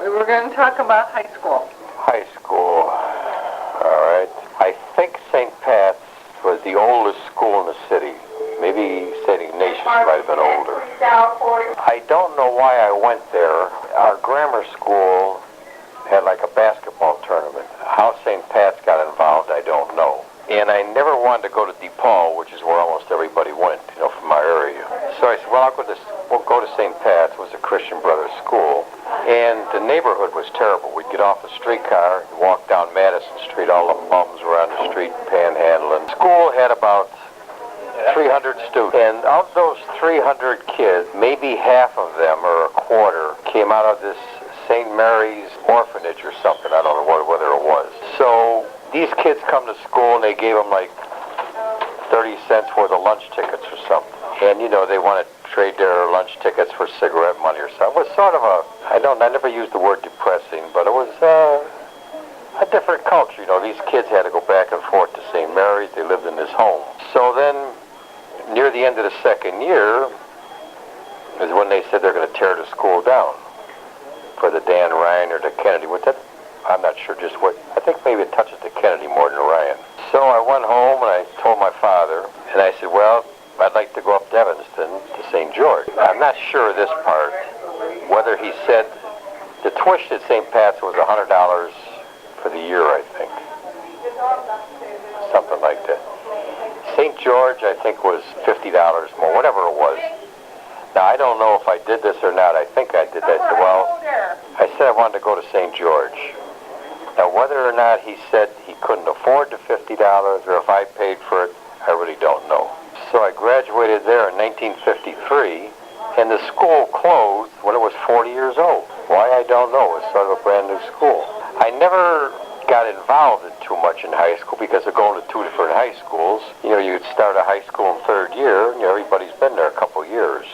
We were going to talk about high school. High school. All right. I think St. Pat's was the oldest school in the city. Maybe St. Ignatius might have been older. I don't know why I went there. Our grammar school had like a basketball tournament. How St. Pat's got involved, I don't know. And I never wanted to go to DePaul, which is where almost everybody went, from my area. So I said, well, we'll go to St. Pat's. It was a Christian Brothers school. And the neighborhood was terrible. We'd get off the streetcar, walk down Madison Street, all the bums were on the street panhandling. School had about 300 students. And of those 300 kids, maybe half of them, or a quarter, came out of this St. Mary's orphanage or something. I don't know whether it was. So these kids come to school and they gave them like 30 cents worth of lunch tickets or something. And, they want to trade their lunch tickets for cigarette money or something. It was sort of I never used the word depressing, but it was a different culture. These kids had to go back and forth to St. Mary's. They lived in this home. So then, near the end of the second year, is when they said they're going to tear the school down for the Dan Ryan or the Kennedy. I'm not sure just what. I think maybe it touches the Kennedy more than the Ryan. So I went home and I told my father, and I said, well, I'd like to go up to Evanston to St. George. I'm not sure of this part, whether he said the tuition at St. Pat's was $100 for the year, I think. Something like that. St. George, I think, was $50 more, whatever it was. Now, I don't know if I did this or not. I think I did that. I said I wanted to go to St. George. Now, whether or not he said he couldn't afford the $50 or if I paid for it, I really don't know. So I graduated there in 1953, and the school closed when it was 40 years old. Why, I don't know. It was sort of a brand new school. I never got involved in too much in high school because of going to two different high schools. You'd start a high school in third year, and everybody's been there a couple years.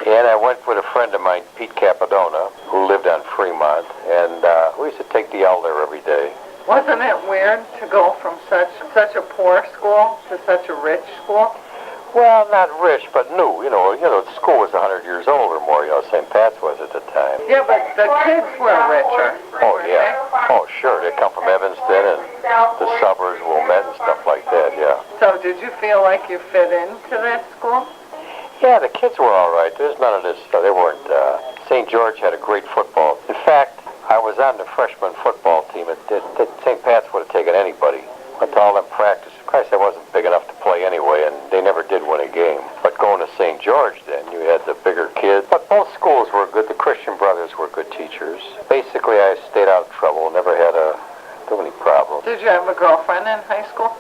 And I went with a friend of mine, Pete Capadona, who lived on Fremont, and we used to take the L there every day. Wasn't it weird to go from such a poor school to such a rich school? Well, not rich, but new. The school was 100 years old or more, St. Pat's was at the time. Yeah, but the kids were richer. Oh, yeah. Oh, sure. They come from Evanston and the suburbs, Wilmette and stuff like that, yeah. So did you feel like you fit into that school? Yeah, the kids were all right. There's none of this. They weren't. St. George had a great football. In fact, I was on the freshman football team. St. Pat's would have taken anybody. Went to all them practices. Christ, I wasn't big enough to play anyway, and they never did win a game. But going to St. George then, you had the bigger kids. But both schools were good. The Christian Brothers were good teachers. Basically, I stayed out of trouble. Never had too many problems. Did you have a girlfriend in high school?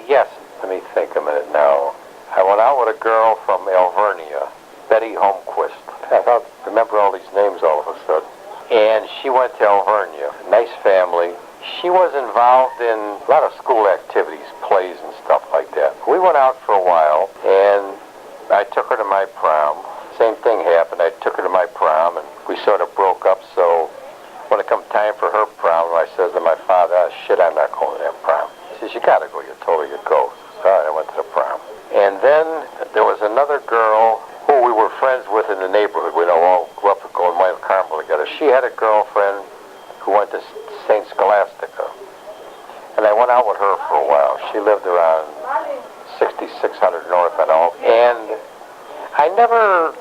Yes. Let me think a minute now. I went out with a girl from Alvernia, Betty Holmquist. I don't remember all these names all of a sudden. And she went to Alvernia. Nice family. She was involved in a lot of school activities, plays and stuff like that. We went out for a while, and I took her to my prom. Same thing happened. I took her to my prom, and we sort of broke up. So when it come time for her prom, I says to my father, shit, I'm not going to that prom. He says, you got to go. You told her you'd go. So, all right, I went to the prom. And then there was another girl who we were friends with in the neighborhood. We all grew up going to Mount Carmel together. She had a girlfriend who went to St. Scholastica. And I went out with her for a while. She lived around 6600 North and all. And I never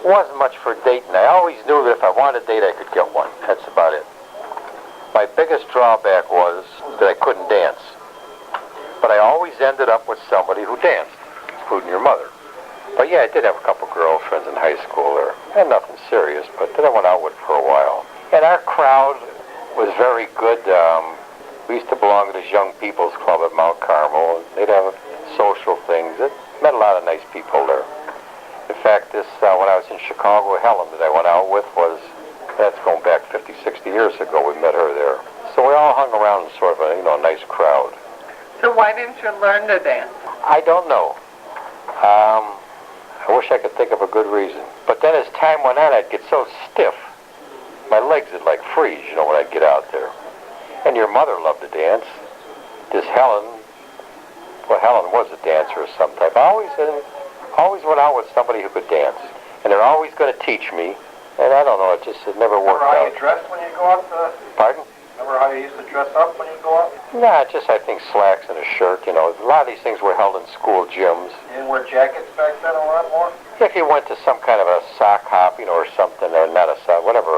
was much for dating. I always knew that if I wanted a date, I could get one. That's about it. My biggest drawback was that I couldn't dance. But I always ended up with somebody who danced, including your mother. But yeah, I did have a couple girlfriends in high school there. And nothing serious, but then I went out with for a while. And our crowd was very good. We used to belong to this young people's club at Mount Carmel. They'd have social things. It met a lot of nice people there. In fact, when I was in Chicago, Helen that I went out with that's going back 50, 60 years ago. We met her there. So we all hung around in sort of a nice crowd. So why didn't you learn to dance? I don't know. I wish I could think of a good reason. But then as time went on, I'd get so stiff. My legs would like freeze, when I'd get out there. And your mother loved to dance. This Helen was a dancer of some type. I always went out with somebody who could dance. And they're always going to teach me. And I don't know, it never worked Remember how out. you dressed when you go out to... Pardon? Remember how you used to dress up when you go out? Nah, just I think slacks and a shirt, you know. A lot of these things were held in school gyms. You didn't wear jackets back then a lot more? If you went to some kind of a sock hop, you know, or something, or not a sock, whatever,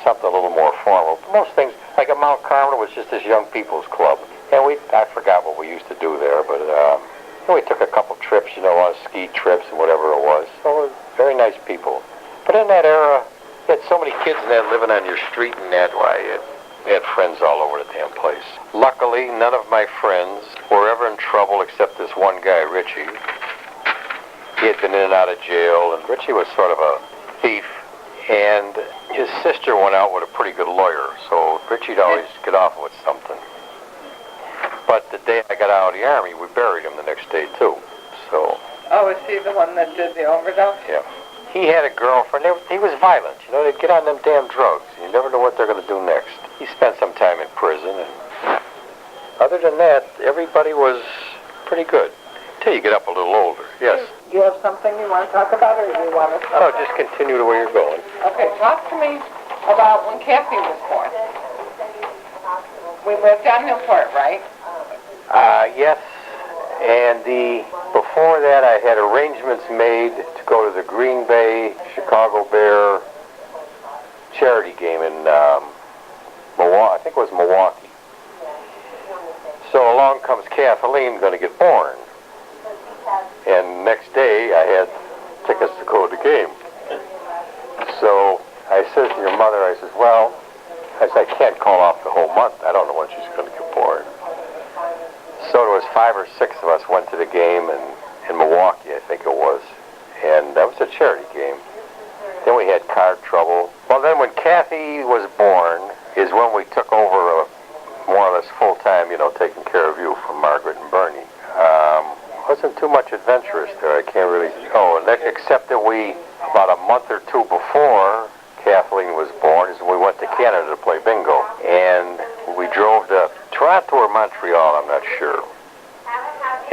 something a little more formal. Most things, like at Mount Carmel, was just this young people's club. And I forgot what we used to do there, but we took a couple trips, you know, on ski trips and whatever it was. So very nice people. But in that era, you had so many kids in that living on your street and that, why, you had friends all over the damn place. Luckily, none of my friends were ever in trouble except this one guy, Richie. He had been in and out of jail, and Richie was sort of a thief. And his sister went out with a pretty good lawyer, so Richie'd always get off with something. But the day I got out of the Army, we buried him the next day, too. So... Oh, is he the one that did the overdose? Yeah. He had a girlfriend. He was violent. You know, they'd get on them damn drugs. You never know what they're going to do next. He spent some time in prison. And other than that, everybody was pretty good. Till you get up a little older. Yes. Do you have something you want to talk about, or do you want to... Oh, just continue to where you're going. Okay, talk to me about when Kathy was born. We lived on Newport, right? Yes. And before that, I had arrangements made to go to the Green Bay Chicago Bear charity game in Milwaukee. I think it was Milwaukee. So along comes Kathleen, going to get born. And next day, I had tickets to go to the game. So I said to your mother, I said, well, I can't call off the whole month. I don't know when she's going to get born. So there was 5 or 6 of us went to the game in Milwaukee, I think it was. And that was a charity game. Then we had card trouble. Well, then when Kathy was born is when we took over more or less full-time, you know, taking care of you from Margaret and Bernie. Wasn't too much adventurous there. I can't really... Oh, except that about a month or 2 before Kathleen was born, is when we went to Canada to play bingo. And we drove to Toronto or Montreal, I'm not sure.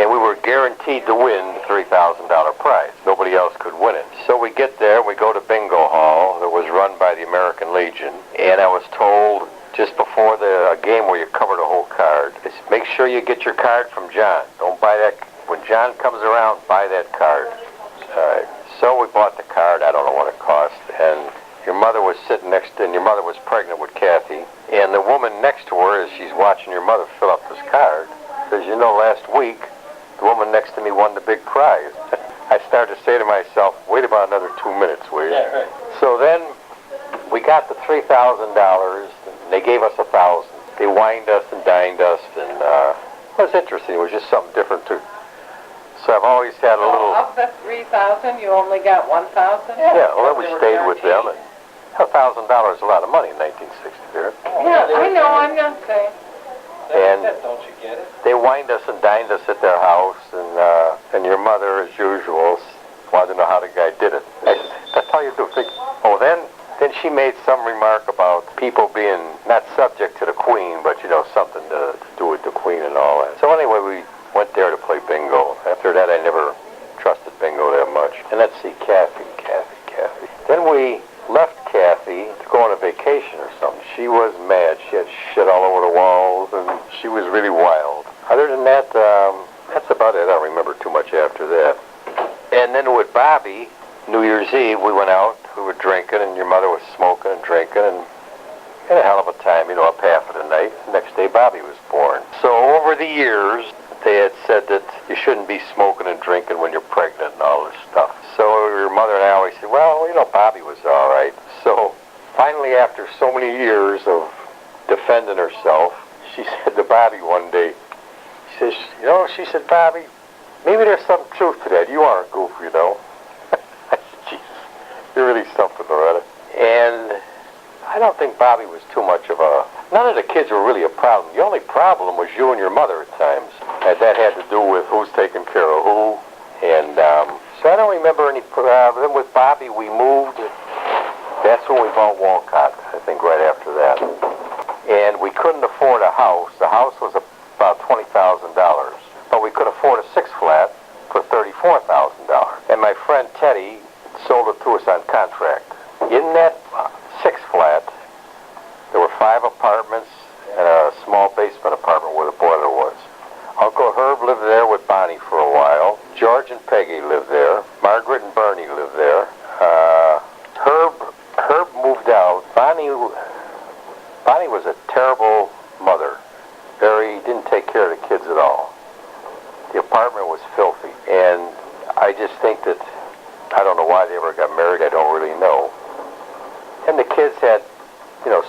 And we were guaranteed to win the $3,000 prize. Nobody else could win it. So we get there, we go to bingo hall that was run by the American Legion. And I was told just before the game where you cover the whole card, is make sure you get your card from John. Don't buy that. When John comes around, buy that card. So we bought the card. I don't know what it cost. And your mother was sitting next to, and your mother was pregnant with Kathy. And the woman next to her, as she's watching your mother fill up this card, says, you know, last week, the woman next to me won the big prize. I started to say to myself, wait about another 2 minutes, will you? Yeah, right. So then we got the $3,000, and they gave us $1,000. They wined us and dined us, and it was interesting. It was just something different, too. So I've always had a little... Of the 3,000, you only got 1,000? Yeah, well, then we stayed with them, and $1,000 is a lot of money in 1960 there. Yeah, I know, I'm not saying. And Don't you get it? they wined us and dined us at their house, and your mother, as usual, wanted to know how the guy did it. That's how you do it. Oh, then she made some remark about people being not subject to the Queen, but, you know, something to do with the Queen and all that. So anyway, we went there to play bingo. After that, I never trusted bingo that much. And let's see, Kathy. Then we left Kathy to go on a vacation or something. She was mad. She had shit all over the walls, and she was really wild. Other than that, that's about it. I don't remember too much after that. And then with Bobby, New Year's Eve, we went out. We were drinking, and your mother was smoking and drinking, and had a hell of a time, you know, up half of the night. The next day, Bobby was born. So over the years, they had said that you shouldn't be smoking and drinking when you're pregnant and all this stuff. So your mother and I always said, well, you know, Bobby was all right. So finally, after so many years of defending herself, she said to Bobby one day, she said, Bobby, maybe there's some truth to that. You are a goof, you know. I said, Jesus, you're really something, Loretta. And I don't think Bobby was too much of a... None of the kids were really a problem. The only problem was you and your mother at times. And that had to do with who's taking care of who. And so I don't remember any... Then with Bobby, we moved. That's when we bought Walcott, I think, right after that. And we couldn't afford a house. The house was about $20,000. But we could afford a 6-flat for $34,000. And my friend Teddy sold it to us on contract. In that George and Peggy lived there. Margaret and Bernie lived there. Herb moved out. Bonnie was a terrible mother. Didn't take care of the kids at all. The apartment was filthy, and I just think that, I don't know why they ever got married, I don't really know. And the kids had,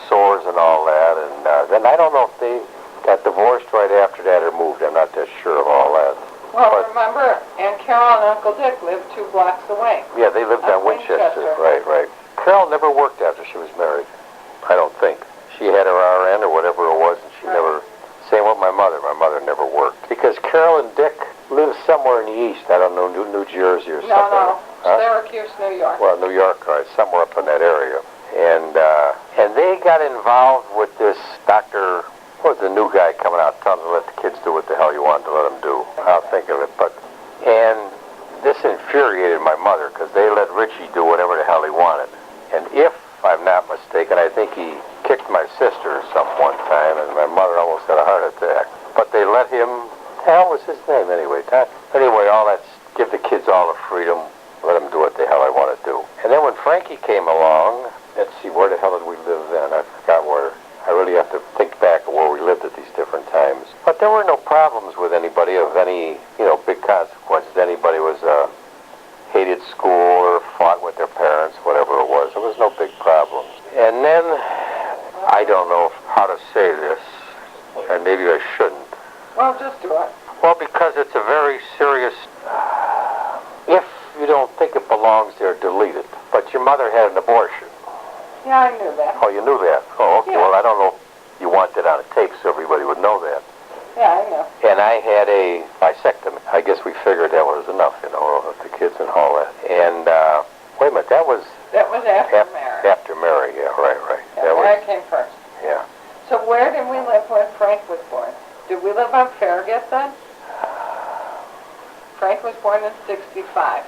sores and all that, and then I don't know if they got divorced right after that or moved. I'm not that sure of all that. Well, But, remember, Aunt Carol and Uncle Dick lived 2 blocks away. yeah, they lived on Winchester. Right. Carol never worked after she was married, I don't think. She had her RN or whatever it was, and she never, same with my mother. My mother never worked. Because Carol and Dick lived somewhere in the east. I don't know, New Jersey or something. No, Huh? Syracuse, New York. Well, New York, right, somewhere up in that area. And they got involved with this doctor, what was the new guy coming out telling them to let the kids do what the hell you want to let them do. I'll think of it, and this infuriated my mother because they let Richie do whatever the hell he wanted. And if I'm not mistaken, I think he kicked my sister or something one time, and my mother almost had a heart attack. But they let him, the hell was his name anyway? Anyway, all that's, give the kids all the freedom, let them do what the hell I want to do. And then when Frankie came along, let's see, where the hell did we live then? I forgot where. I really have to think back of where we lived at these different times. But there were no problems with anybody of any, big consequences. Anybody was hated school or fought with their parents, whatever it was. There was no big problems. And then, I don't know how to say this, and maybe I shouldn't. Well, just do it. Well, because it's a very serious, if you don't think it belongs there, delete it. But your mother had an abortion. Yeah, I knew that. Oh, you knew that? Oh, okay. Yeah. Well, I don't know if you want that on a tape so everybody would know that. Yeah, I know. And I had a vasectomy. I guess we figured that was enough, with the kids and all that. And, wait a minute, that was... That was after Mary. After Mary, yeah, right. Yeah, Mary came first. Yeah. So where did we live when Frank was born? Did we live on Farragut then? Frank was born in 65.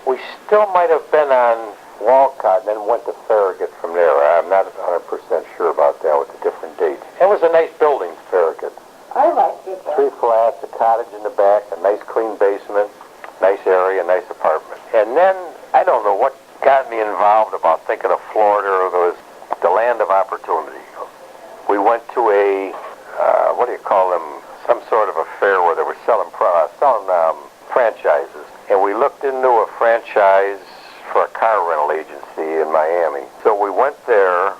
We still might have been on Walcott and then went to Farragut from there. I'm not 100% sure about that with the different dates. It was a nice building, Farragut. I liked it though. 3 flats, a cottage in the back, a nice clean basement, nice area, nice apartment. And then, I don't know what got me involved about thinking of Florida, or it was the land of opportunity. We went to a, what do you call them, some sort of a fair where they were selling franchises. And we looked into a franchise for a car rental agency in Miami. So we went there.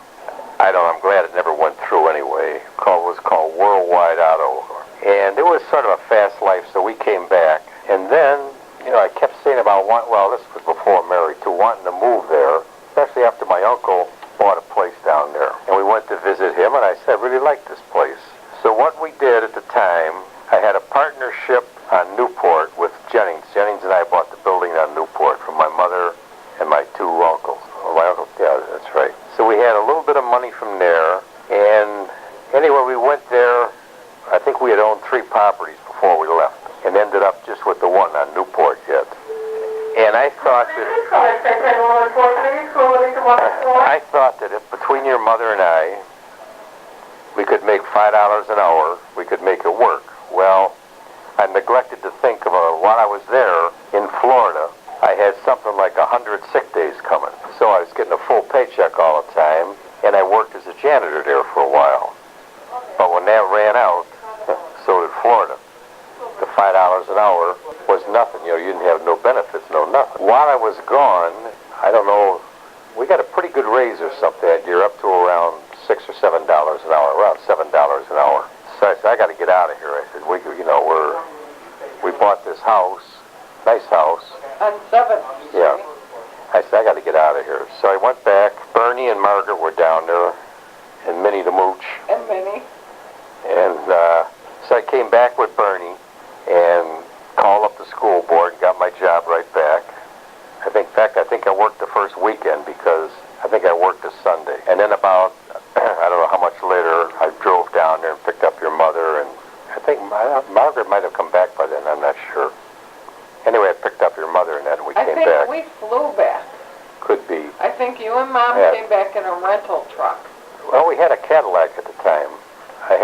I'm glad it never went through anyway. It was called Worldwide Auto. And it was sort of a fast life, so we came back. And then, I kept saying about, this was before Mary, too, wanting to move there, especially after my uncle bought a place down there. And we went to visit him, and I said, I really like this place. So what we did at the time, I had a partnership on Newport with Jennings. Jennings and I bought the building on Newport from my mother and my 2 uncles. My uncle, yeah, that's right. So we had a little bit of money from there, and anyway, we went there. I think we had owned 3 properties before we left, and ended up just with the one on Newport yet. And I thought that if between your mother and I, we could make $5 an hour, we could make it work. Well, I neglected to think of while I was there in Florida, I had something like 100 sick days coming. So I was getting a full paycheck all the time, and I worked as a janitor there for a while. But when that ran out, so did Florida. The $5 an hour was nothing. You didn't have no benefits, no nothing. While I was gone, I don't know, we got a pretty good raise or something that year, up to around $6 or $7 an hour, around $7 an hour. So I said, I got to get out of here. I said, we bought this house, nice house. On 7th Street. Yeah. I said, I got to get out of here. So I went back. Bernie and Margaret were down there, and Minnie the Mooch. And Minnie. And so I came back with Bernie and called up the school board and got my job right back. I think I worked the first weekend because I think I worked a Sunday. And then about, I don't know how much later, I drove down there and picked up your mother, and I think Margaret might have come back by then, I'm not sure. Anyway, I picked up your mother and then we came back. I think we flew back. Could be. I think you and Mom came back in a rental truck. Well, we had a Cadillac at the time. I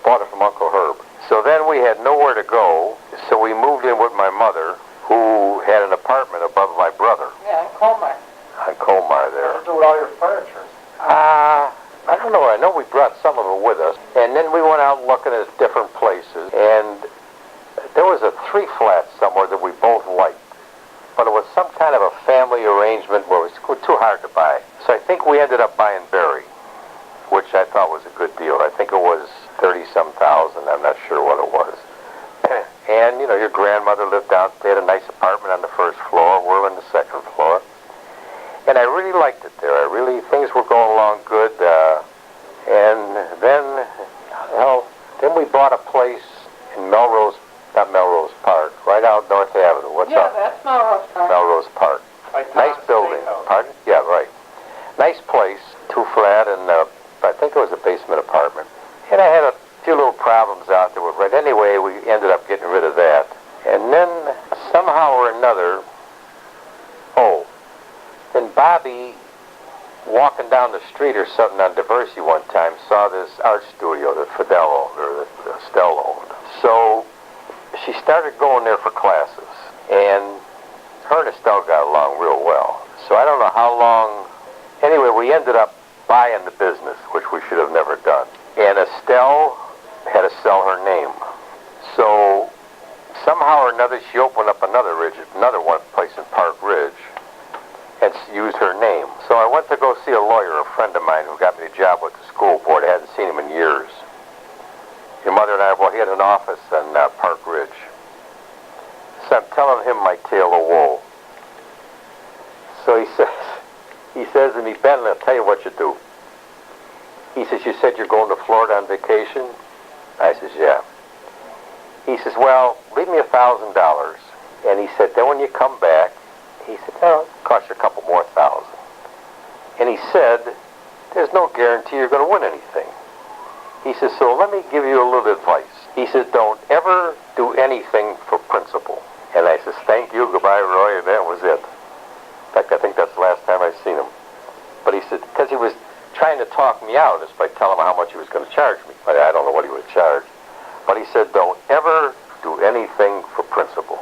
bought it from Uncle Herb. So then we had nowhere to go, so we moved in with my mother, who had an apartment above my brother Yeah, Colmar. on Colmar there. What do you do with all your furniture? I don't know. I know we brought some of it with us. And then we went out looking at different places. And there was a 3-flat somewhere that we both liked. But it was some kind of a family arrangement where it was too hard to buy. So I think we ended up buying Barry, which I thought was a good deal. I think it was 30-some thousand. I'm not sure what it was. And, you know, your grandmother lived out. They had a nice apartment on the first floor. We're on the second floor. And I really liked it there. Things were going along good. And then we bought a place in not Melrose Park, right out North Avenue. What's up? Yeah, that's Melrose Park. Melrose Park. Like Nice Tom's building. Steakhouse. Pardon? Yeah, right. Nice place, 2-flat, and I think it was a basement apartment. And I had a few little problems out there with rent. Anyway, we ended up getting rid of that. And then somehow or another, then Bobby, walking down the street or something on Diversity one time, saw this art studio that Fidel owned, or that Estelle owned. So she started going there for classes. And her and Estelle got along real well. So I don't know how long. Anyway, we ended up buying the business, which we should have never done. And Estelle had to sell her name. So somehow or another, she opened up another one place in Park Ridge and used her name. So I went to go see a lawyer, a friend of mine, who got me a job with the school board. I hadn't seen him in years. Your mother and I, he had an office in Park Ridge. So I'm telling him my tale of woe. So he says to me, Ben, I'll tell you what you do. He says, you said you're going to Florida on vacation? I says, yeah. He says, well, leave me $1,000. And he said, then when you come back, he said, oh, it'll cost you a couple more thousand. And he said, there's no guarantee you're going to win anything. He says, so let me give you a little advice. He says, don't ever do anything for principle. And I says, thank you, goodbye, Roy, and that was it. In fact, I think that's the last time I've seen him. But he said, because he was trying to talk me out just by telling him how much he was going to charge me. I don't know what he would charge. But he said, don't ever do anything for principle.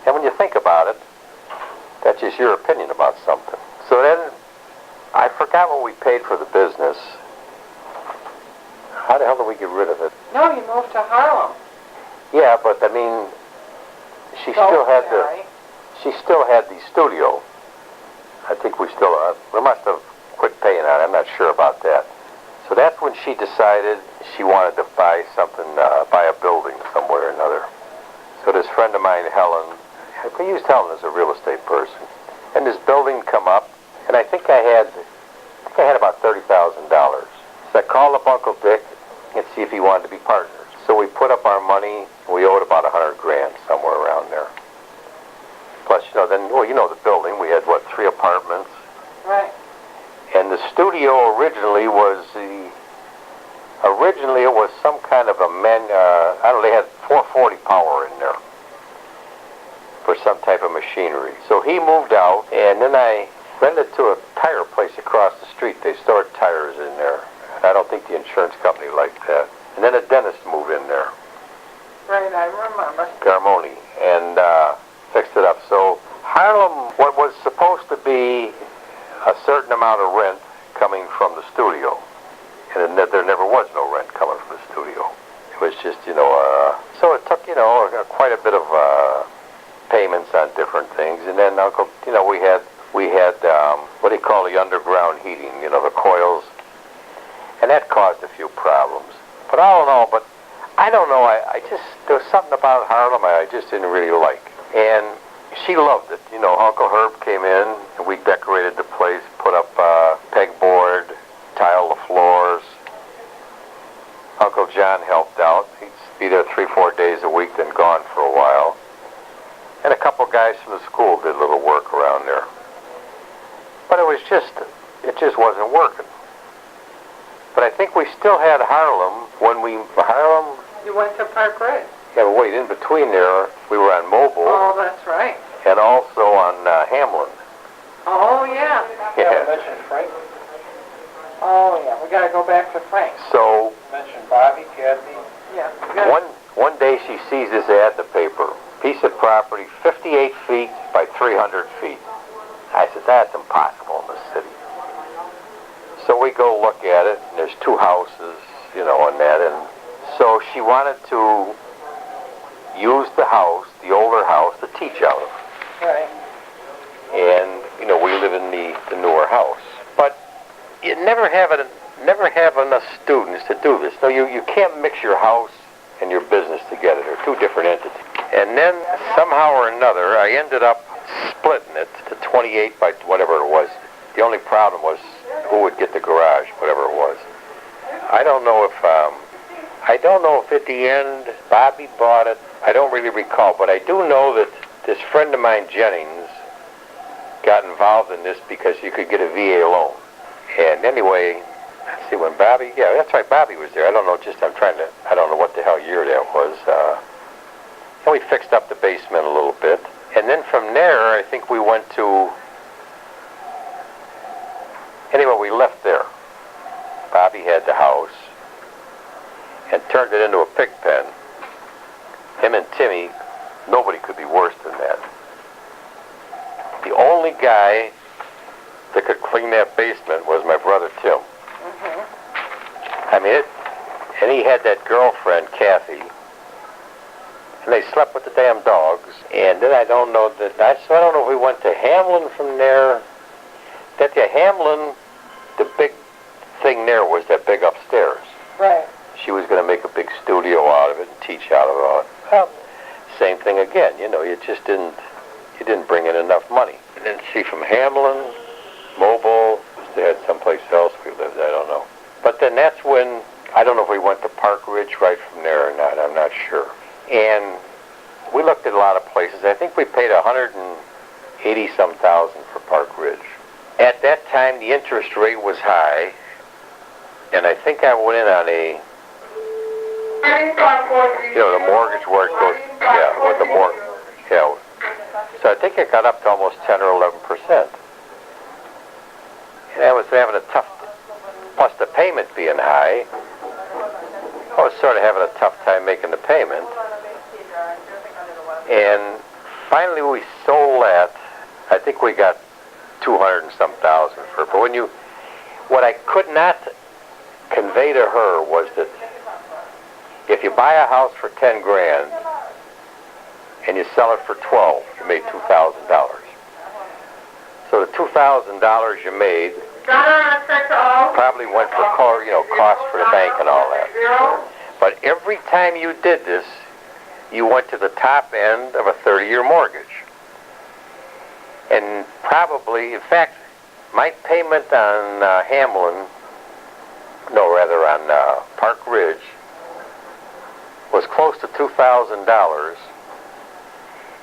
And when you think about it, that's just your opinion about something. So then, I forgot what we paid for the business. How the hell did we get rid of it? No, you moved to Harlem. Yeah, but I mean, she still had the studio. I think we must have quit paying on it. I'm not sure about that. So that's when she decided she wanted to buy something, buy a building somewhere or another. So this friend of mine, Helen, we used Helen as a real estate person, and this building come up, and I think I had about $30,000. So I called up Uncle Dick and see if he wanted to be partners. So we put up our money. We owed about $100,000, somewhere around there. Plus, the building. We had 3 apartments. Right. And the studio originally it was some kind of a they had 440 power in there for some type of machinery. So he moved out, and then I rented to a tire place across the street. They stored tires in there. And I don't think the insurance company liked that. And then a dentist moved in there. Right, I remember. Garmoni, and fixed it up. So Harlem, what was supposed to be a certain amount of rent coming from the studio, and there never was no rent coming from the studio. It was just, so it took, quite a bit of payments on different things, and then Uncle, we had what do you call the underground heating, the coils, and that caused a few problems. But all in all, I don't know, there was something about Harlem I just didn't really like. And she loved it. Uncle Herb came in, and we decorated the place, put up pegboard, tiled the floors. Uncle John helped out. He'd be there 3-4 days a week, then gone for a while. And a couple guys from the school did a little work around there. But it just wasn't working. But I think we still had Harlem You went to Park Ridge. Yeah, but wait, in between there, we were on Mobile. Oh, that's right. And also on Hamlin. Oh, yeah. Yeah. Mention Frank. Oh, yeah. We got to go back to Frank. So Mention Bobby, Kathy. Yeah. one day she sees this ad in the paper, piece of property 58 feet by 300 feet. I said, that's impossible in the city. So we go look at it, and there's two houses, you know, on that, and so she wanted to use the house, the older house, to teach out of. Right. And, you know, we live in the newer house. But you never have enough students to do this. No, you can't mix your house and your business together. They're two different entities. And then, somehow or another, I ended up splitting it to 28 by whatever it was. The only problem was who would get the garage, whatever it was. I don't know if at the end Bobby bought it. I don't really recall, but I do know that this friend of mine, Jennings, got involved in this because you could get a VA loan. And anyway, let's see, when Bobby, yeah, that's right, Bobby was there. I don't know what the hell year that was. And we fixed up the basement a little bit. And then from there, I think we went to, anyway, we left there. Bobby had the house and turned it into a pig pen. Him and Timmy, nobody could be worse than that. The only guy that could clean that basement was my brother Tim. I mean, and he had that girlfriend, Kathy, and they slept with the damn dogs. And then I don't know if we went to Hamlin from there. Hamlin, the big thing there was that big upstairs. Right. She was going to make a big studio out of it and teach out of it. Well, same thing again. You know, you didn't bring in enough money. And then see, from Hamlin, Mobile, they had someplace else we lived. I don't know. But then that's when, I don't know if we went to Park Ridge right from there or not. I'm not sure. And we looked at a lot of places. I think we paid $180-some thousand for Park Ridge. At that time, the interest rate was high, and I think I went in on the mortgage where it goes, with the mortgage, So I think it got up to almost 10 or 11%. And I was having a tough, plus the payment being high, I was sort of having a tough time making the payment. And finally we sold that. I think we got 200 and some thousand for it. But what I could not convey to her was that if you buy a house for 10 grand and you sell it for 12, you made $2,000. So the $2,000 you made probably went for costs for the bank and all that. But every time you did this, you went to the top end of a 30-year mortgage. And probably, in fact, my payment on on Park Ridge was close to $2,000,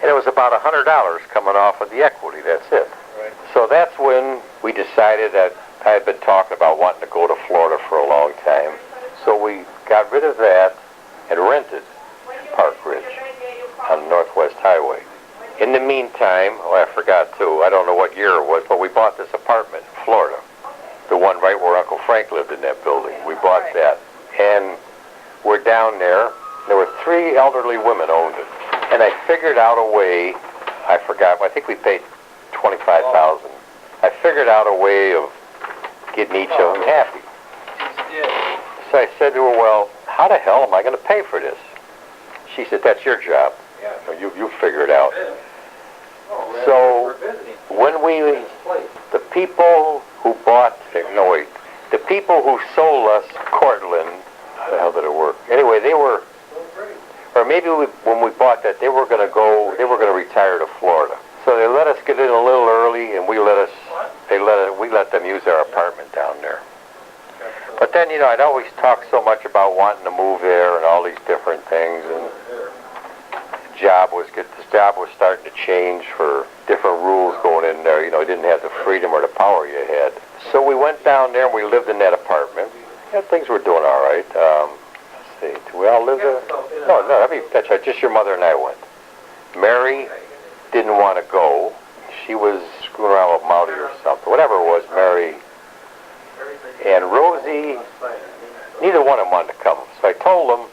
and it was about $100 coming off of the equity. That's it. Right. So that's when we decided that I had been talking about wanting to go to Florida for a long time. So we got rid of that and rented Park Ridge on the Northwest Highway. In the meantime, I forgot too, I don't know what year it was, but we bought this apartment in Florida. The one right where Uncle Frank lived in that building. We bought that. And we're down there. There were 3 elderly women owned it. And I figured out a way, I forgot, I think we paid $25,000. I figured out a way of getting each of them happy. So I said to her, well, how the hell am I going to pay for this? She said, that's your job. You figure it out. So when the people who the people who sold us Cortland, how the hell did it work? Anyway, they were, or maybe when we bought that, they were going to retire to Florida. So they let us get in a little early, and we let them use our apartment down there. But then, I'd always talk so much about wanting to move there and all these different things, and the job was starting to change for different rules going in there. You didn't have the freedom or the power you had. So we went down there and we lived in that apartment. Things were doing all right. Let's see, do we all live there? No, that's right, just your mother and I went. Mary didn't want to go. She was screwing around with Mouty or something. Whatever it was, Mary. And Rosie, neither one of them wanted to come. So I told them,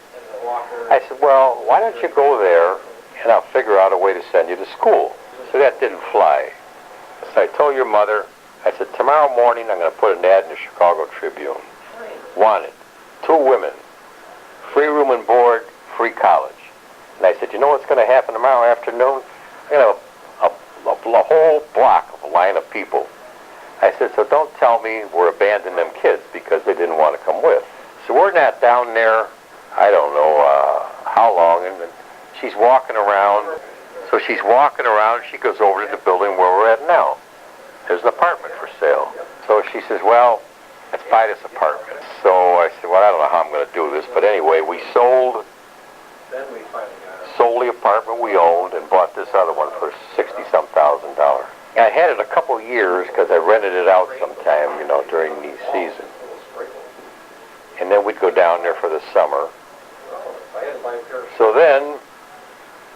I said, well, why don't you go there and I'll figure out a way to send you to school. So that didn't fly. So I told your mother, I said, tomorrow morning I'm going to put an ad in the Chicago Tribune. Wanted. 2 women. Free room and board, free college. And I said, you know what's going to happen tomorrow afternoon? I'm going to have a whole block of a line of people. I said, so don't tell me we're abandoning them kids because they didn't want to come with. So we're not down there, I don't know how long, and she's walking around. So she's walking around, she goes over to the building where we're at now. There's an apartment for sale. So she says, well, let's buy this apartment. So I said, well, I don't know how I'm going to do this, but anyway, we sold the apartment we owned and bought this other one for $60-some thousand. I had it a couple years because I rented it out sometime, you know, during the season. And then we'd go down there for the summer. So then,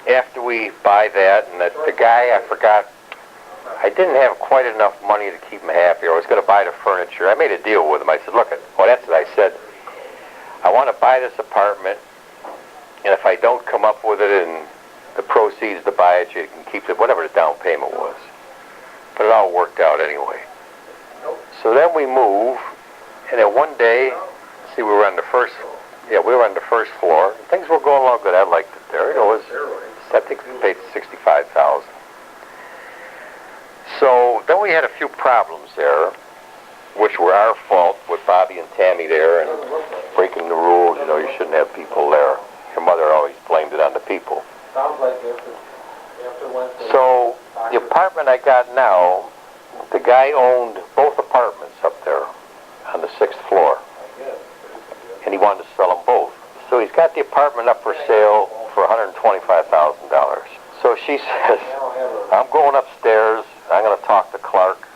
after we buy that, and the guy, I forgot, I didn't have quite enough money to keep him happy. I was going to buy the furniture. I made a deal with him. I said, look, that's what I said. I want to buy this apartment, and if I don't come up with it and the proceeds to buy it, you can keep it, whatever the down payment was. But it all worked out anyway. So then we move, and then one day, see, we were on the first floor. Things were going along good. I liked it there. It was, I think we paid $65,000. So then we had a few problems there, which were our fault with Bobby and Tammy there and breaking the rules. You know, you shouldn't have people there. Your mother always blamed it on the people. So the apartment I got now, the guy owned both apartments up there on the 6th floor, and he wanted to sell them both. So he's got the apartment up for sale for $125,000. So she says, I'm going upstairs, I'm going to talk to Clark,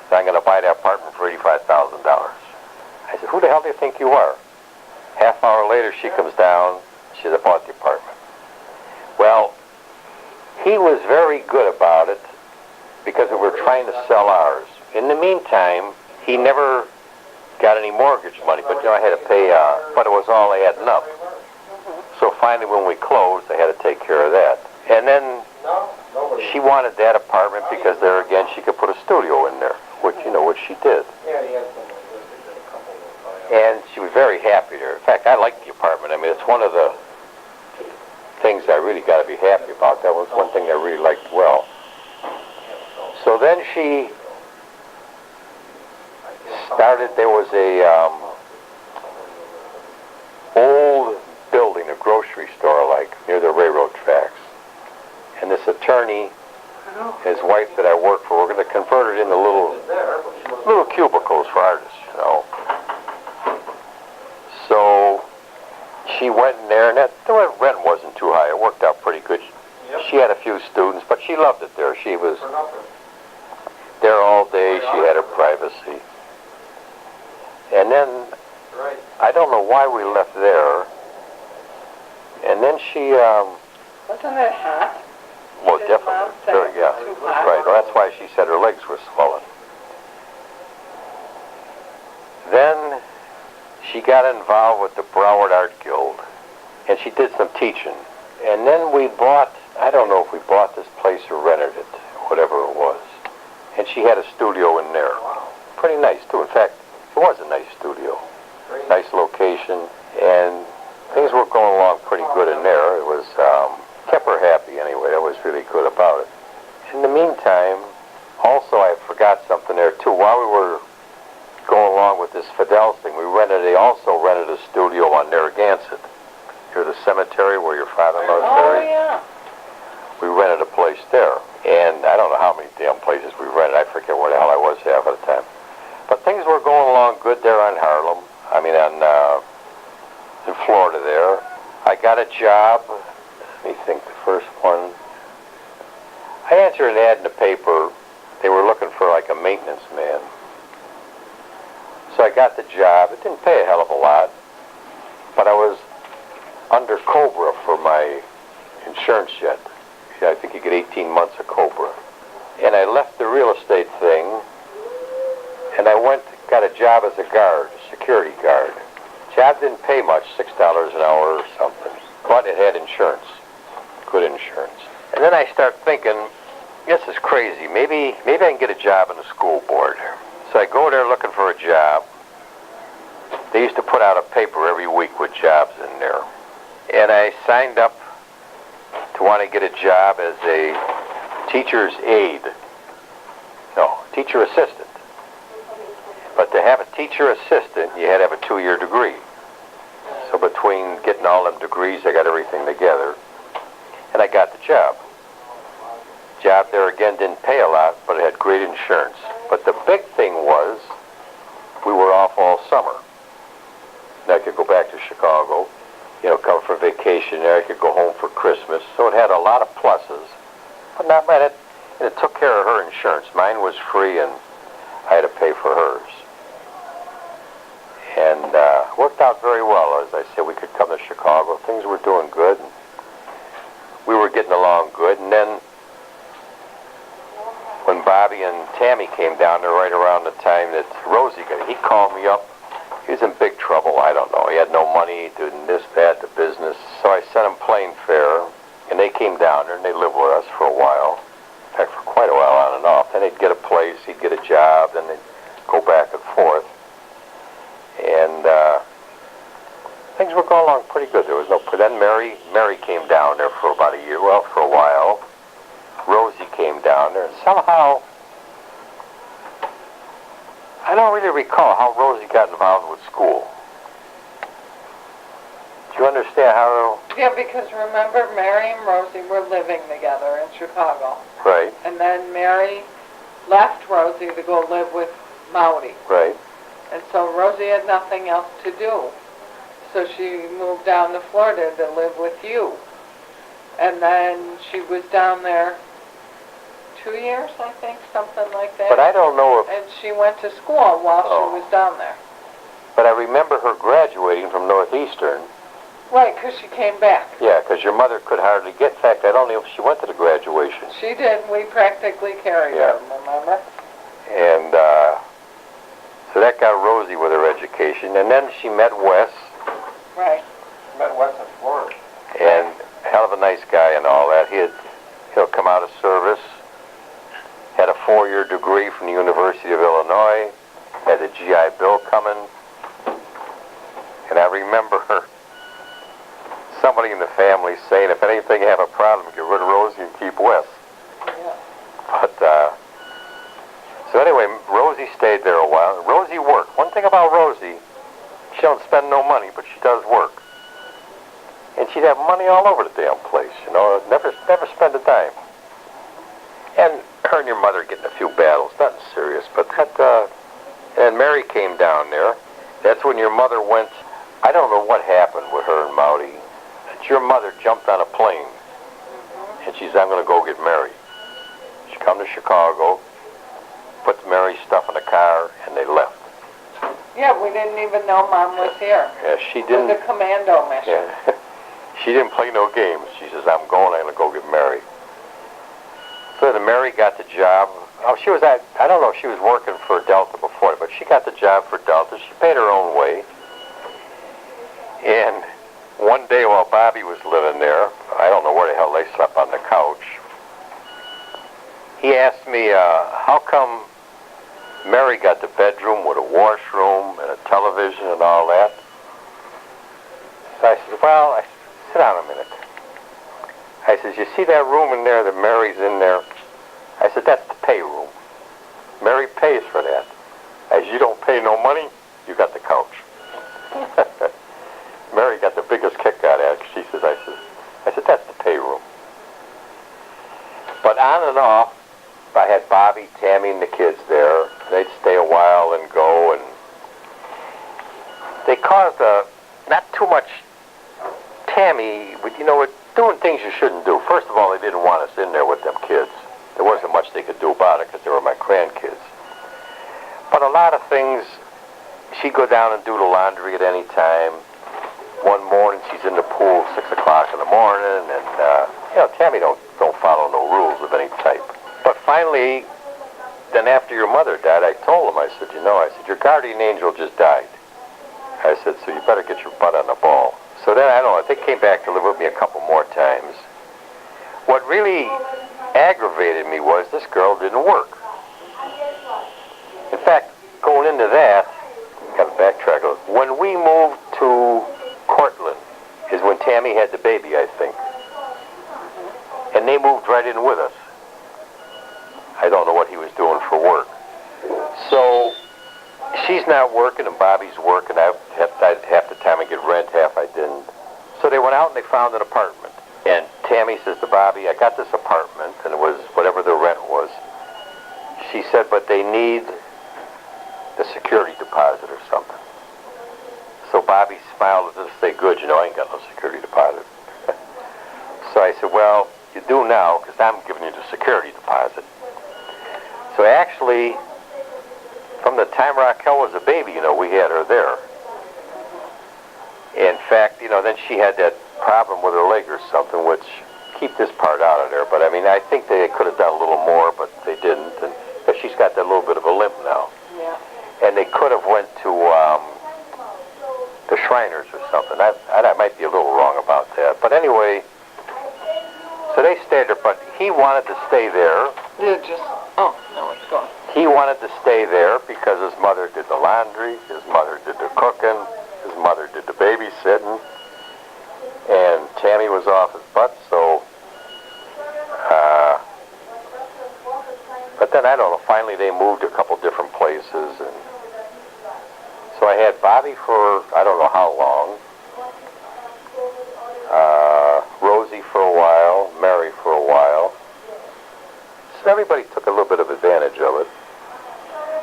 and I'm going to buy that apartment for $85,000. I said, who the hell do you think you are? Half hour later, she comes down, she said, I bought the apartment. Well, he was very good about it because we were trying to sell ours. In the meantime, he never got any mortgage money, but you know, I had to pay, but it was all adding up. So finally, when we closed, I had to take care of that. And then she wanted that apartment because there again, she could put a studio in there, which, you know, which she did. And she was very happy there. In fact, I liked the apartment. I mean, it's one of the things I really got to be happy about. That was one thing I really liked well. So then she started, there was a old building, a grocery store like near the railroad tracks. And this attorney, his wife that I work for, we're going to convert it into little cubicles for artists, you know. So she went in there, and the rent wasn't too high. It worked out pretty good. She had a few students, but she loved it there. She was there all day. She had her privacy. And then, I don't know why we left there. And then she, Wasn't it hot? well, definitely, very, yeah, right. Well, that's why she said her legs were swollen. Then she got involved with the Broward Art Guild, and she did some teaching. And then we bought, I don't know if we bought this place or rented it, whatever it was. And she had a studio in there. Pretty nice, too. In fact, it was a nice studio. Nice location, and things were going along pretty good in there. It was, kept her happy anyway. That was really good about it. In the meantime, also I forgot something there, too. While we were going along with this Fidel thing, we also rented a studio on Narragansett, near the cemetery where your father-in-law is buried. Oh, yeah. We rented a place there, and I don't know how many damn places we rented. I forget where the hell I was half of the time. But things were going along good there on Harlem. I mean, in Florida there. I got a job. Let me think, the first one. I answered an ad in the paper. They were looking for like a maintenance man. So I got the job. It didn't pay a hell of a lot, but I was under COBRA for my insurance yet. I think you get 18 months of COBRA. And I left the real estate thing, and I got a job as a guard, a security guard. Job didn't pay much, $6 an hour or something, but it had insurance. good insurance. And then I start thinking, this is crazy. Maybe I can get a job in the school board. So I go there looking for a job. They used to put out a paper every week with jobs in there. And I signed up to want to get a job as a teacher's aide. No, teacher assistant. But to have a teacher assistant, you had to have a 2-year degree. So between getting all them degrees, I got everything together. And I got the job. Job there again didn't pay a lot, but it had great insurance. But the big thing was, we were off all summer. And I could go back to Chicago, come for vacation there. I could go home for Christmas. So it had a lot of pluses, but not bad. And it took care of her insurance. Mine was free, and I had to pay for hers. And worked out very well. As I said, we could come to Chicago. Things were doing good. And we were getting along good. And then when Bobby and Tammy came down there right around the time that Rosie got, he called me up. He was in big trouble. I don't know. He had no money, doing this, that, the business. So I sent him plane fare, and they came down there, and they lived with us for a while. In fact, for quite a while on and off. Then they'd get a place, he'd get a job, then they'd go back and forth. And things were going along pretty good. There was no. Then Mary came down there for about a year. Well, for a while. Rosie came down there, and somehow, I don't really recall how Rosie got involved with school. Do you understand how? Yeah, because remember, Mary and Rosie were living together in Chicago. Right. And then Mary left Rosie to go live with Maudie. Right. And so Rosie had nothing else to do. So she moved down to Florida to live with you. And then she was down there 2 years, I think, something like that. But I don't know if... And she went to school while she was down there. But I remember her graduating from Northeastern. Right, because she came back. Yeah, because your mother could hardly get... In fact, I don't know if she went to the graduation. She did. We practically carried her, remember? And so that got Rosie with her education. And then she met Wes. Right. Met Wes in Florida. And hell of a nice guy and all that. He'll come out of service. Had a 4-year degree from the University of Illinois. Had the GI Bill coming. And I remember somebody in the family saying, if anything you have a problem, get rid of Rosie and keep Wes. Yeah. But, so anyway, Rosie stayed there a while. Rosie worked. One thing about Rosie, she don't spend no money, but she does work. And she'd have money all over the damn place, never spend a dime. And her and your mother getting a few battles, nothing serious, but that, and Mary came down there. That's when your mother went, I don't know what happened with her and Maudie. That your mother jumped on a plane, and she said, I'm going to go get Mary. She come to Chicago, put Mary's stuff in the car, and they left. Yeah, we didn't even know Mom was here. Yeah, she didn't. It was a commando mission. Yeah. She didn't play no games. She says, I'm going to go get Mary. So then Mary got the job. Oh, she was I don't know if she was working for Delta before, but she got the job for Delta. She paid her own way. And one day while Bobby was living there, I don't know where the hell they slept on the couch, he asked me, how come Mary got the bedroom with a washroom and a television and all that? So I said, well, sit down a minute. I said, you see that room in there that Mary's in there? I said, that's the pay room. Mary pays for that. As you don't pay no money, you got the couch. Mary got the biggest kick out of it. She says, I said, that's the pay room. But on and off, I had Bobby, Tammy, and the kids there. They'd stay a while and go, and they caused not too much. Tammy, doing things you shouldn't do. First of all, they didn't want us in there with them kids. There wasn't much they could do about it because they were my grandkids. But a lot of things, she'd go down and do the laundry at any time. One morning, she's in the pool 6 o'clock in the morning, and Tammy don't follow no rules of any type. But finally, then after your mother died, I told him, I said, your guardian angel just died. I said, so you better get your butt on the ball. So then, I don't know, they came back to live with me a couple more times. what really aggravated me was this girl didn't work. In fact, going into that, got to backtrack a little. When we moved to Cortland is when Tammy had the baby, I think. And they moved right in with us. I don't know what he was doing for work. So she's not working and Bobby's working. Half the time I get rent, half I didn't. So they went out and they found an apartment. And Tammy says to Bobby, I got this apartment, and it was whatever the rent was. She said, but they need the security deposit or something. So Bobby smiled and said, good, you know, I ain't got no security deposit. So I said, well, you do now, because I'm giving you the security deposit. So actually, from the time Raquel was a baby, you know, we had her there. In fact, you know, then she had that problem with her leg or something, which, keep this part out of there, but I mean, I think they could have done a little more, but they didn't, and but she's got that little bit of a limp now. Yeah. And they could have went to the Shriners or something. I might be a little wrong about that, but anyway, so they stayed there, but he wanted to stay there. Yeah, just, oh, no, it's gone. He wanted to stay there because his mother did the laundry, his mother did the cooking, his mother did the babysitting, and Tammy was off his butt, so, but then, I don't know, finally they moved a couple different places, and so I had Bobby for, I don't know how long, Rosie for a while, Mary for a while, so everybody took a little bit of advantage of it.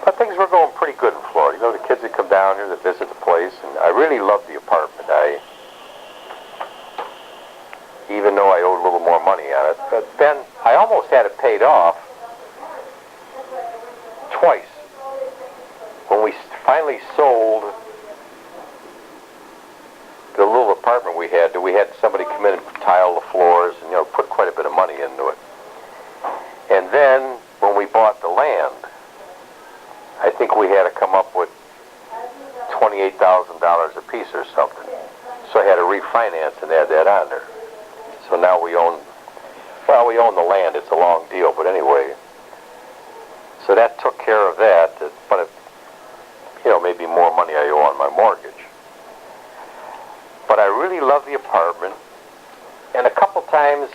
But things were going pretty good in Florida. You know, the kids would come down here to visit the place, and I really loved the apartment. Even though I owed a little more money on it. But then I almost had it paid off twice. When we finally sold the little apartment we had somebody come in and tile the floors and, you know, put quite a bit of money into it. And then when we bought the land, I think we had to come up with $28,000 a piece or something. So I had to refinance and add that on there. So now we own the land. It's a long deal, but anyway. So that took care of that, but it, you know, maybe more money I owe on my mortgage. But I really love the apartment, and a couple times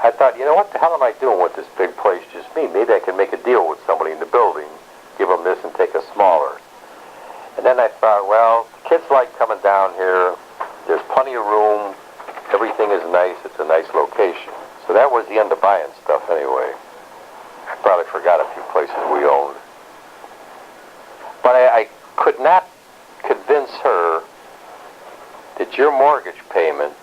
I thought, you know, what the hell am I doing with this big place, just me? Maybe I can make a deal with somebody in the building, give them this and take a smaller. And then I thought, well, kids like coming down here. There's plenty of room. Everything is nice. It's a nice location. So that was the end of buying stuff anyway. I probably forgot a few places we owned. But I could not convince her that your mortgage payment,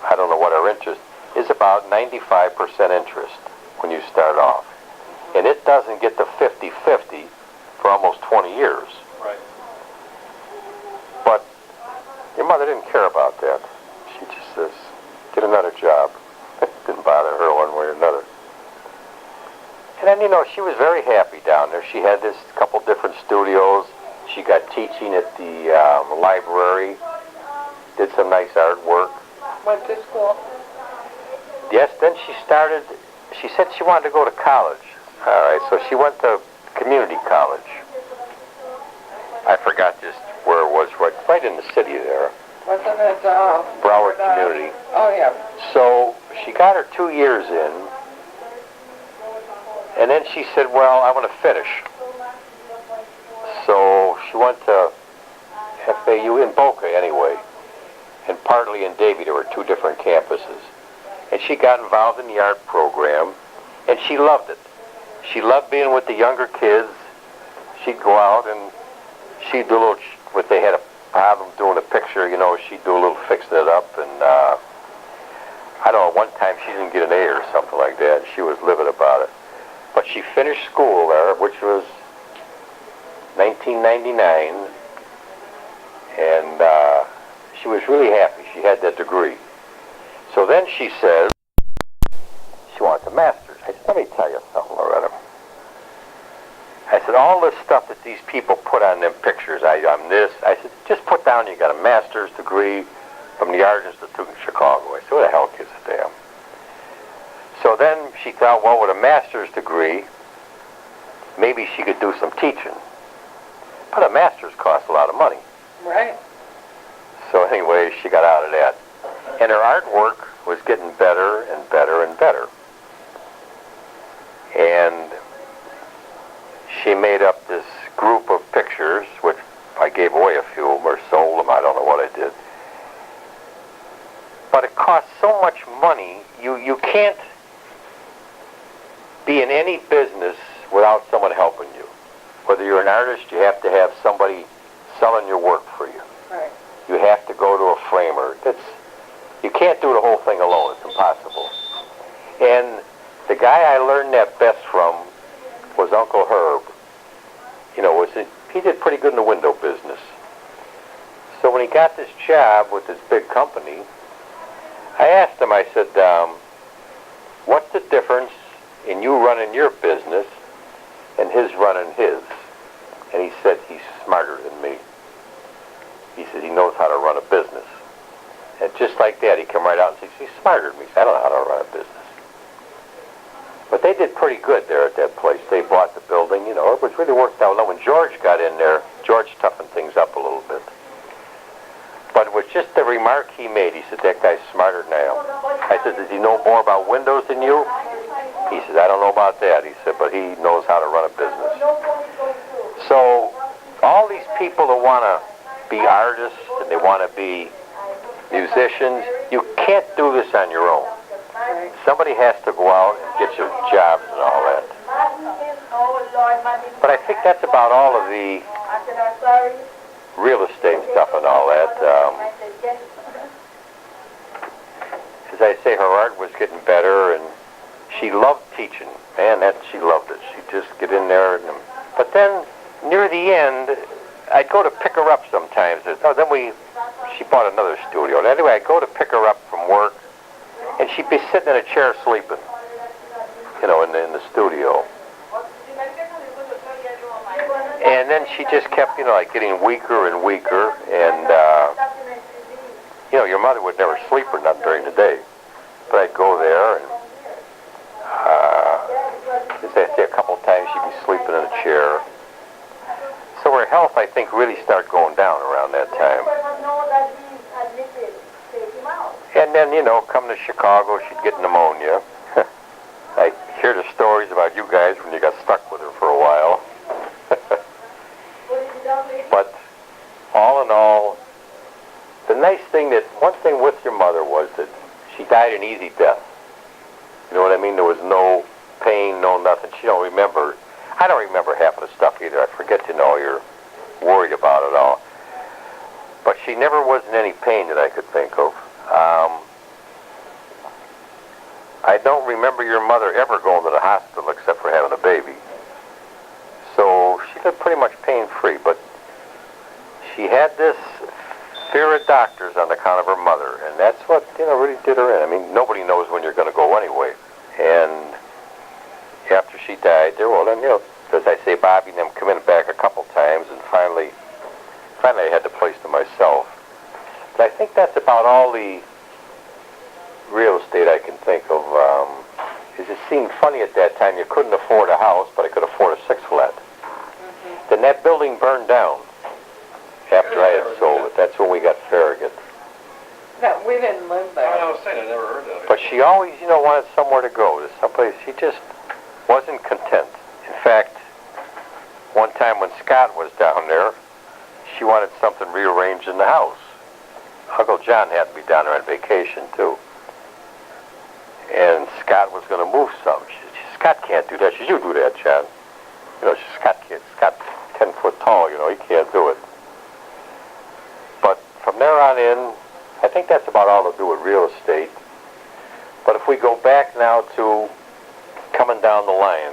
I don't know what our interest, is about 95% interest when you start off. And it doesn't get to 50-50 for almost 20 years. Right. But your mother didn't care about that. She just says, get another job. Didn't bother her one way or another. And then, you know, she was very happy down there. She had this couple different studios. She got teaching at the library. Did some nice artwork. Went to school. Yes, then she said she wanted to go to college. All right, so she went to community college. I forgot just where it was, right in the city there. Wasn't it, Broward Community. Oh, yeah. So she got her 2 years in, and then she said, well, I want to finish. So she went to FAU in Boca anyway, and partly in Davie. There were two different campuses. And she got involved in the art program, and she loved it. She loved being with the younger kids. She'd go out and she'd do a little, if they had a problem doing a picture, you know, she'd do a little fixing it up. And I don't know, one time she didn't get an A or something like that, and she was livid about it. But she finished school there, which was 1999, and she was really happy. She had that degree. So then she says she wants a master's. I said, let me tell you something, Loretta. I said, all this stuff that these people put on them pictures, I'm this, I said, just put down you got a master's degree from the Art Institute in Chicago. I said, who the hell gives a damn? So then she thought, well, with a master's degree, maybe she could do some teaching. But a master's costs a lot of money. Right. So anyway, she got out of that. And her artwork was getting better and better and better. And she made up this group of pictures, which I gave away a few of them or sold them. I don't know what I did. But it costs so much money, you can't be in any business without someone helping you. Whether you're an artist, you have to have somebody selling your work for you. Right. You have to go to a framer. You can't do the whole thing alone. It's impossible. And the guy I learned that best from was Uncle Herb. You know, he did pretty good in the window business. So when he got this job with this big company, I asked him, I said, what's the difference in you running your business and his running his? And he said, he's smarter than me. He said, he knows how to run a business. And just like that, he came right out and said, he's smarter than me. He said, I don't know how to run a business. But they did pretty good there at that place. They bought the building, you know, it was really worked out. Now, when George got in there, George toughened things up a little bit. But it was just the remark he made. He said, that guy's smarter than I am. I said, does he know more about windows than you? He said, I don't know about that. He said, but he knows how to run a business. So all these people that want to be artists and they want to be musicians, you can't do this on your own. Somebody has to go out and get you jobs and all that. But I think that's about all of the real estate stuff and all that. As I say, her art was getting better, and she loved teaching. Man, she loved it. She'd just get in there. But then, near the end, I'd go to pick her up sometimes. She bought another studio. And anyway, I'd go to pick her up from work, and she'd be sitting in a chair sleeping, you know, in the studio. And then she just kept, you know, like getting weaker and weaker. And, you know, your mother would never sleep or not during the day. But I'd go there, and as I say, a couple of times she'd be sleeping in a chair. So her health, I think, really started going down around that time. And then, you know, come to Chicago, she'd get pneumonia. I hear the stories about you guys when you got stuck with her for a while. But all in all, the nice thing one thing with your mother was that she died an easy death. You know what I mean? There was no pain, no nothing. She don't remember. I don't remember half of the stuff either. I forget to know you're worried about it all. But she never was in any pain that I could think of. I don't remember your mother ever going to the hospital except for having a baby. So she lived pretty much pain-free, but she had this fear of doctors on account of her mother, and that's what, you know, really did her in. I mean, nobody knows when you're going to go anyway. And after she died, well, then, you know, as I say, Bobby and them come in back a couple times, and finally I had the place to myself. But I think that's about all the real estate I can think of. It seemed funny at that time. You couldn't afford a house, but I could afford a six-flat. Mm-hmm. Then that building burned down after I had sold it. That's when we got Farragut. No, we didn't live there. I was saying, I never heard of it. But she always, you know, wanted somewhere to go, to someplace. She just wasn't content. In fact, one time when Scott was down there, she wanted something rearranged in the house. Uncle John had to be down there on vacation, too. And Scott was going to move something. Scott can't do that. She said, you do that, John. You know, Scott's 10 foot tall, you know, he can't do it. But from there on in, I think that's about all to do with real estate. But if we go back now to coming down the line,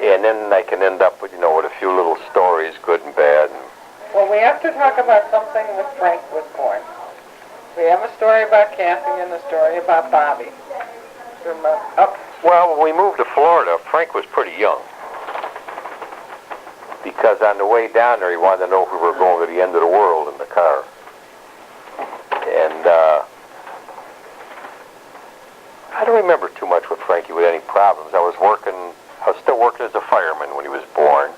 and then I can end up with, you know, with a few little stories, good and bad. Well, we have to talk about something when Frank was born. We have a story about camping and a story about Bobby. Well, when we moved to Florida, Frank was pretty young. Because on the way down there, he wanted to know if we were going to the end of the world in the car. And remember too much with Frankie with any problems. I was still working as a fireman when he was born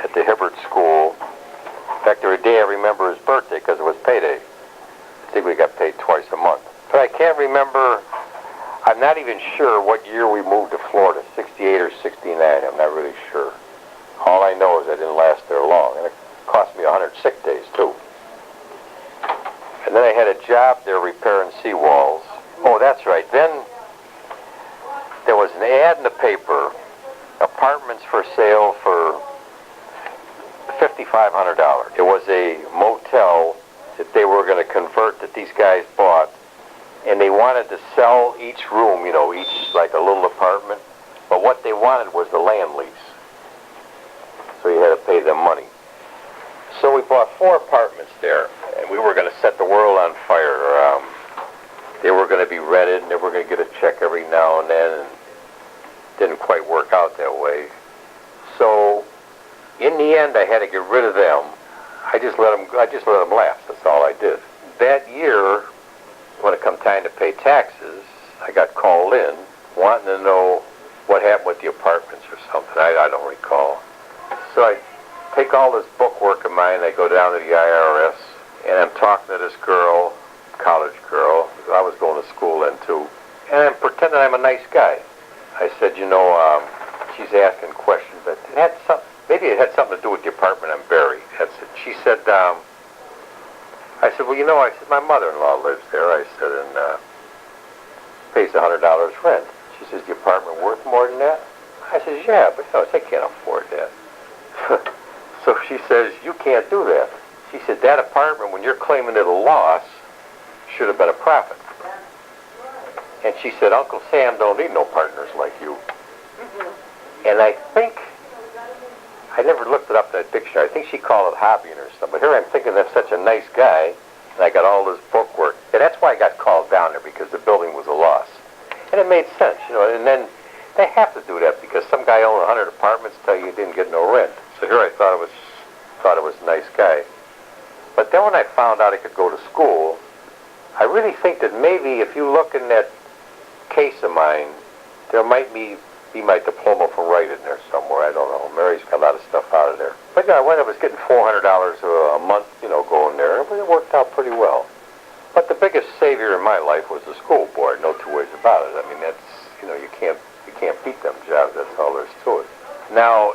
at the Hibbert School. In fact, there was a day I remember his birthday because it was payday. I think we got paid twice a month. But I can't remember, I'm not even sure what year we moved to Florida, 68 or 69, I'm not really sure. All I know is I didn't last there long, and it cost me 100 sick days, too. And then I had a job there repairing seawalls. Oh, that's right. Then there was an ad in the paper, apartments for sale for $5,500. It was a motel that they were going to convert that these guys bought, and they wanted to sell each room, you know, each like a little apartment, but what they wanted was the land lease. So you had to pay them money. So we bought 4 apartments there, and we were going to set the world on fire. They were going to be rented, and they were going to get a check every now and then, and it didn't quite work out that way. So in the end, I had to get rid of them. I just let them lapse. That's all I did. That year, when it come time to pay taxes, I got called in wanting to know what happened with the apartments or something. I don't recall. So I take all this bookwork of mine, I go down to the IRS, and I'm talking to this girl, college girl. I was going to school then too, and I'm pretending I'm a nice guy. I said, you know, she's asking questions, but it had maybe it had something to do with the apartment I'm buried. That's it. She said, I said, well, you know, I said, my mother-in-law lives there. I said, and pays $100 rent. She says, the apartment worth more than that? I says, yeah, but no, I can't afford that. So she says, you can't do that. She said, that apartment, when you're claiming it a loss, should have been a profit. And she said, Uncle Sam don't need no partners like you. And I think, I never looked it up in that dictionary. I think she called it hobbying or something. But here I'm thinking that's such a nice guy, and I got all this bookwork. And that's why I got called down there, because the building was a loss. And it made sense, you know, and then they have to do that because some guy owned 100 apartments tell you didn't get no rent. So here I thought it was a nice guy. But then when I found out I could go to school, I really think that maybe if you look in that case of mine, there might be my diploma for writing there somewhere. I don't know. Mary's got a lot of stuff out of there. But yeah, I was getting $400 a month, you know, going there. But it worked out pretty well. But the biggest savior in my life was the school board. No two ways about it. I mean, that's, you know, you can't beat them jobs. That's all there's to it. Now,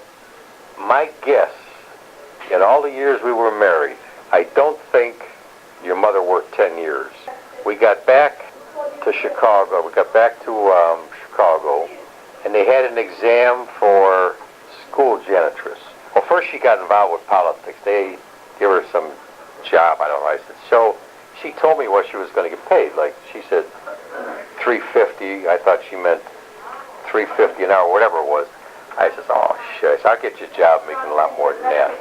my guess, in all the years we were married, I don't think your mother worked 10 years. We got back to Chicago. We got back to Chicago, and they had an exam for school janitress. Well, first she got involved with politics. They gave her some job, I don't know. I said, so she told me what she was going to get paid. Like, she said $350. I thought she meant $350 an hour, whatever it was. I said, oh, shit. I'll get you a job making a lot more than that.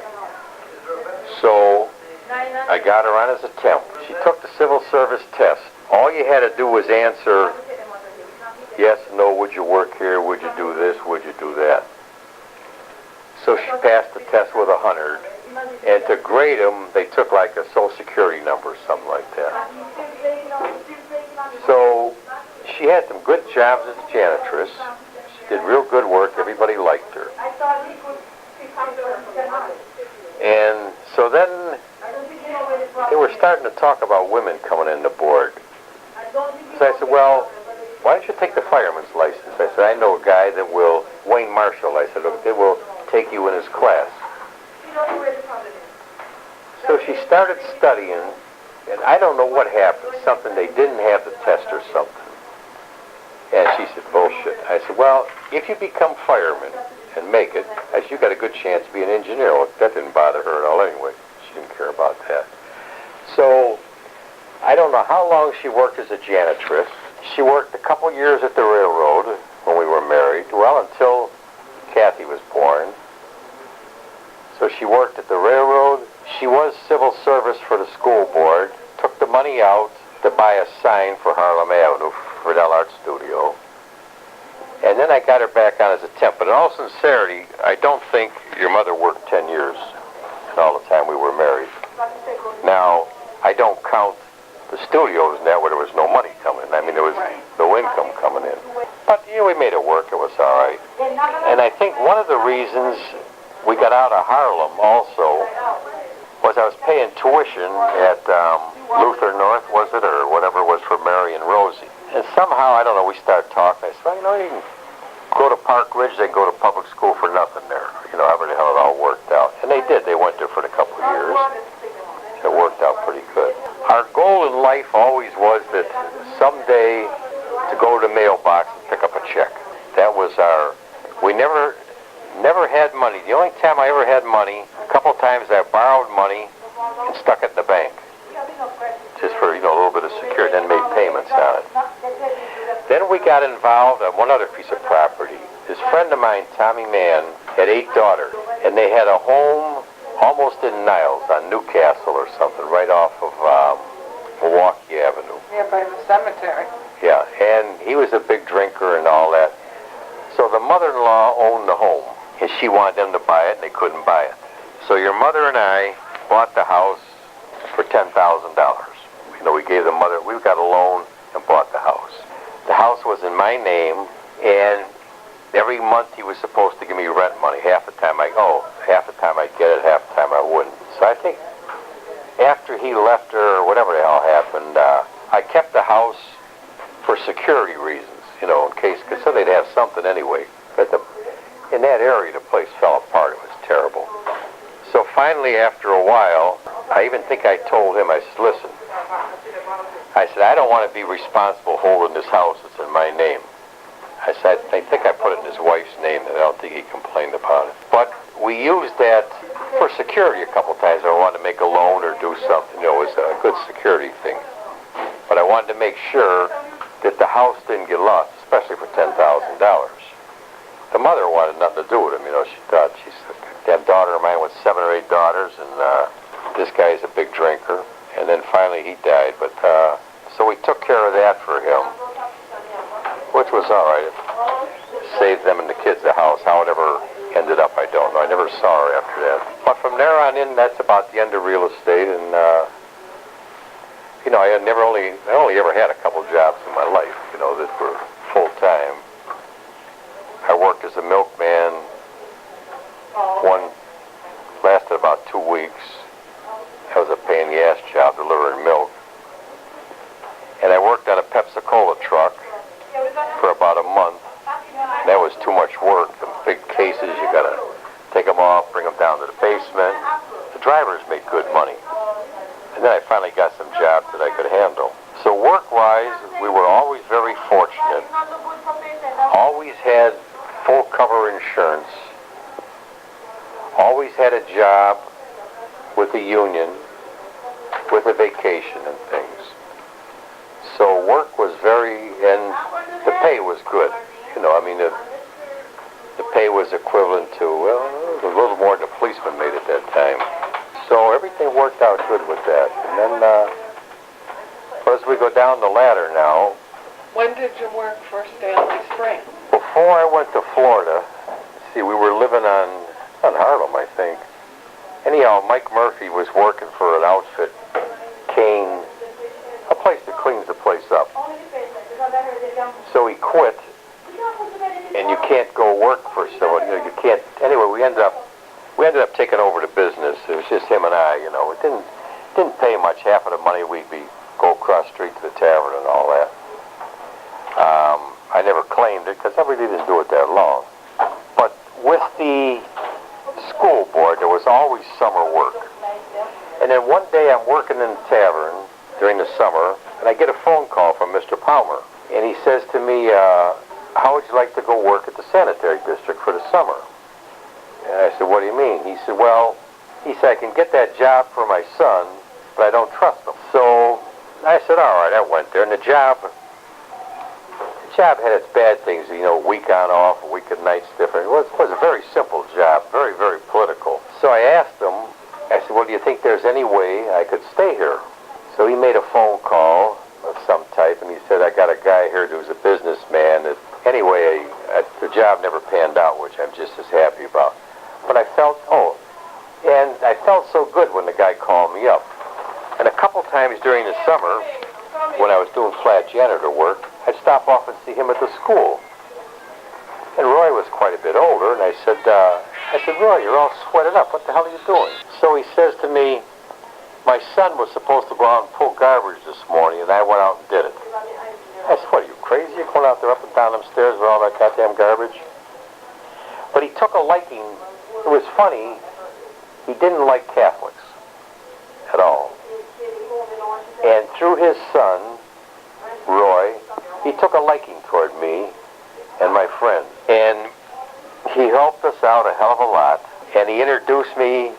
So I got her on as a temp. She took the civil service test. All you had to do was answer yes, no, would you work here, would you do this, would you do that. So she passed the test with 100. And to grade them, they took like a social security number or something like that. So she had some good jobs as a janitress. She did real good work. Everybody liked her. And so then they were starting to talk about women coming in the board. So I said, well, why don't you take the fireman's license? I said, I know a guy that will, Wayne Marshall, I said, that will take you in his class. So she started studying, and I don't know what happened. Something, they didn't have the test or something. And she said, bullshit. I said, well, if you become fireman and make it, I said, you got a good chance to be an engineer. Well, that didn't bother her at all anyway. She didn't care about that. So I don't know how long she worked as a janitress. She worked a couple years at the railroad when we were married, well, until Kathy was born. So she worked at the railroad. She was civil service for the school board, took the money out to buy a sign for Harlem Avenue for Del Art Studio. And then I got her back on as a temp. But in all sincerity, I don't think your mother worked 10 years in all the time we were married. Now, I don't count the studios and that where there was no money coming in. I mean, there was no income coming in. But, we made it work. It was all right. And I think one of the reasons we got out of Harlem also was I was paying tuition at Luther North, was it, or whatever it was for Mary and Rosie. And somehow, I don't know, we started talking. I said, well, you can go to Park Ridge, they can go to public school for nothing there. However the hell it all worked out. And they did. They went there for a couple of years. It worked out pretty good. Our goal in life always was that someday to go to the mailbox and pick up a check. That was we never had money. The only time I ever had money, a couple times I borrowed money and stuck it in the bank. Just for, a little bit of security, then made payments on it. Then we got involved on one other piece of property. This friend of mine, Tommy Mann, had 8 daughters, and they had a home almost in Niles on Newcastle or something, right off of Milwaukee Avenue. Yeah, by the cemetery. Yeah, and he was a big drinker and all that. So the mother-in-law owned the home, and she wanted them to buy it, and they couldn't buy it. So your mother and I bought the house for $10,000. We gave the mother, we got a loan and bought the house. The house was in my name, and every month he was supposed to give me rent money. Half the time I'd get it, half the time I wouldn't. So I think after he left her, or whatever the hell happened, I kept the house for security reasons, in case, because so they'd have something anyway. But in that area, the place fell apart. It was terrible. So finally, after a while, I even think I told him, I said, listen, I don't want to be responsible holding this house that's in my name. I said, I think I put it in his wife's name, and I don't think he complained about it. But we used that for security a couple times. I wanted to make a loan or do something. It was a good security thing. But I wanted to make sure that the house didn't get lost, especially for $10,000. The mother wanted nothing to do with him. She thought that daughter of mine with 7 or 8 daughters, and this guy's a big drinker. And then finally he died. But so we took care of that for him, which was all right. It saved them and the kids the house. How it ever ended up, I don't know. I never saw her after that. But from there on in, that's about the end of real estate. And I only ever had a couple jobs in my life, that were full time. I worked as a milkman. One lasted about 2 weeks. That was a pain in the ass job, delivering milk. And I worked on a Pepsi-Cola truck for about a month. And that was too much work. The big cases, you gotta take them off, bring them down to the basement. The drivers make good money. And then I finally got some jobs that I could handle. So work-wise, we were always very fortunate. Always had full cover insurance. Always had a job with the union, with a vacation and things. So work was and the pay was good. The pay was equivalent to, it was a little more than a policeman made at that time. So everything worked out good with that. And then, as we go down the ladder now. When did you work for Stanley Spring? Before I went to Florida, we were living on Harlem, I think. Anyhow, Mike Murphy was working for an outfit, Kane, a place that cleans the place up. So he quit, and you can't go work for someone. You can't. Anyway, we ended up taking over the business. It was just him and I. It didn't pay much. Half of the money we'd go across the street to the tavern and all that. I never claimed it because I really didn't do it that long. But with the school board, there was always summer work. And then one day I'm working in the tavern during the summer, and I get a phone call from Mr. Palmer. And he says to me, how would you like to go work at the sanitary district for the summer? And I said, what do you mean? He said, I can get that job for my son, but I don't trust him. So I said, all right, I went there. And the job had its bad things, week on off, a week at night's different. It was a very simple job, very, very political. So I asked him, I said, well, do you think there's any way I could stay here? So he made a phone call of some type, and he said, I got a guy here who's a businessman. Anyway, the job never panned out, which I'm just as happy about. But I felt so good when the guy called me up. And a couple times during the summer, when I was doing flat janitor work, I'd stop off and see him at the school. a bit older, and I said, Roy, you're all sweated up. What the hell are you doing? So he says to me, my son was supposed to go out and pull garbage this morning, and I went out and did it. I said, what, are you crazy? You're going out there up and down them stairs with all that goddamn garbage? But he took a liking. It was funny. He didn't like Catholics at all. And through his son, Roy, he took a liking toward me and my friends. And he helped us out a hell of a lot. And he introduced me,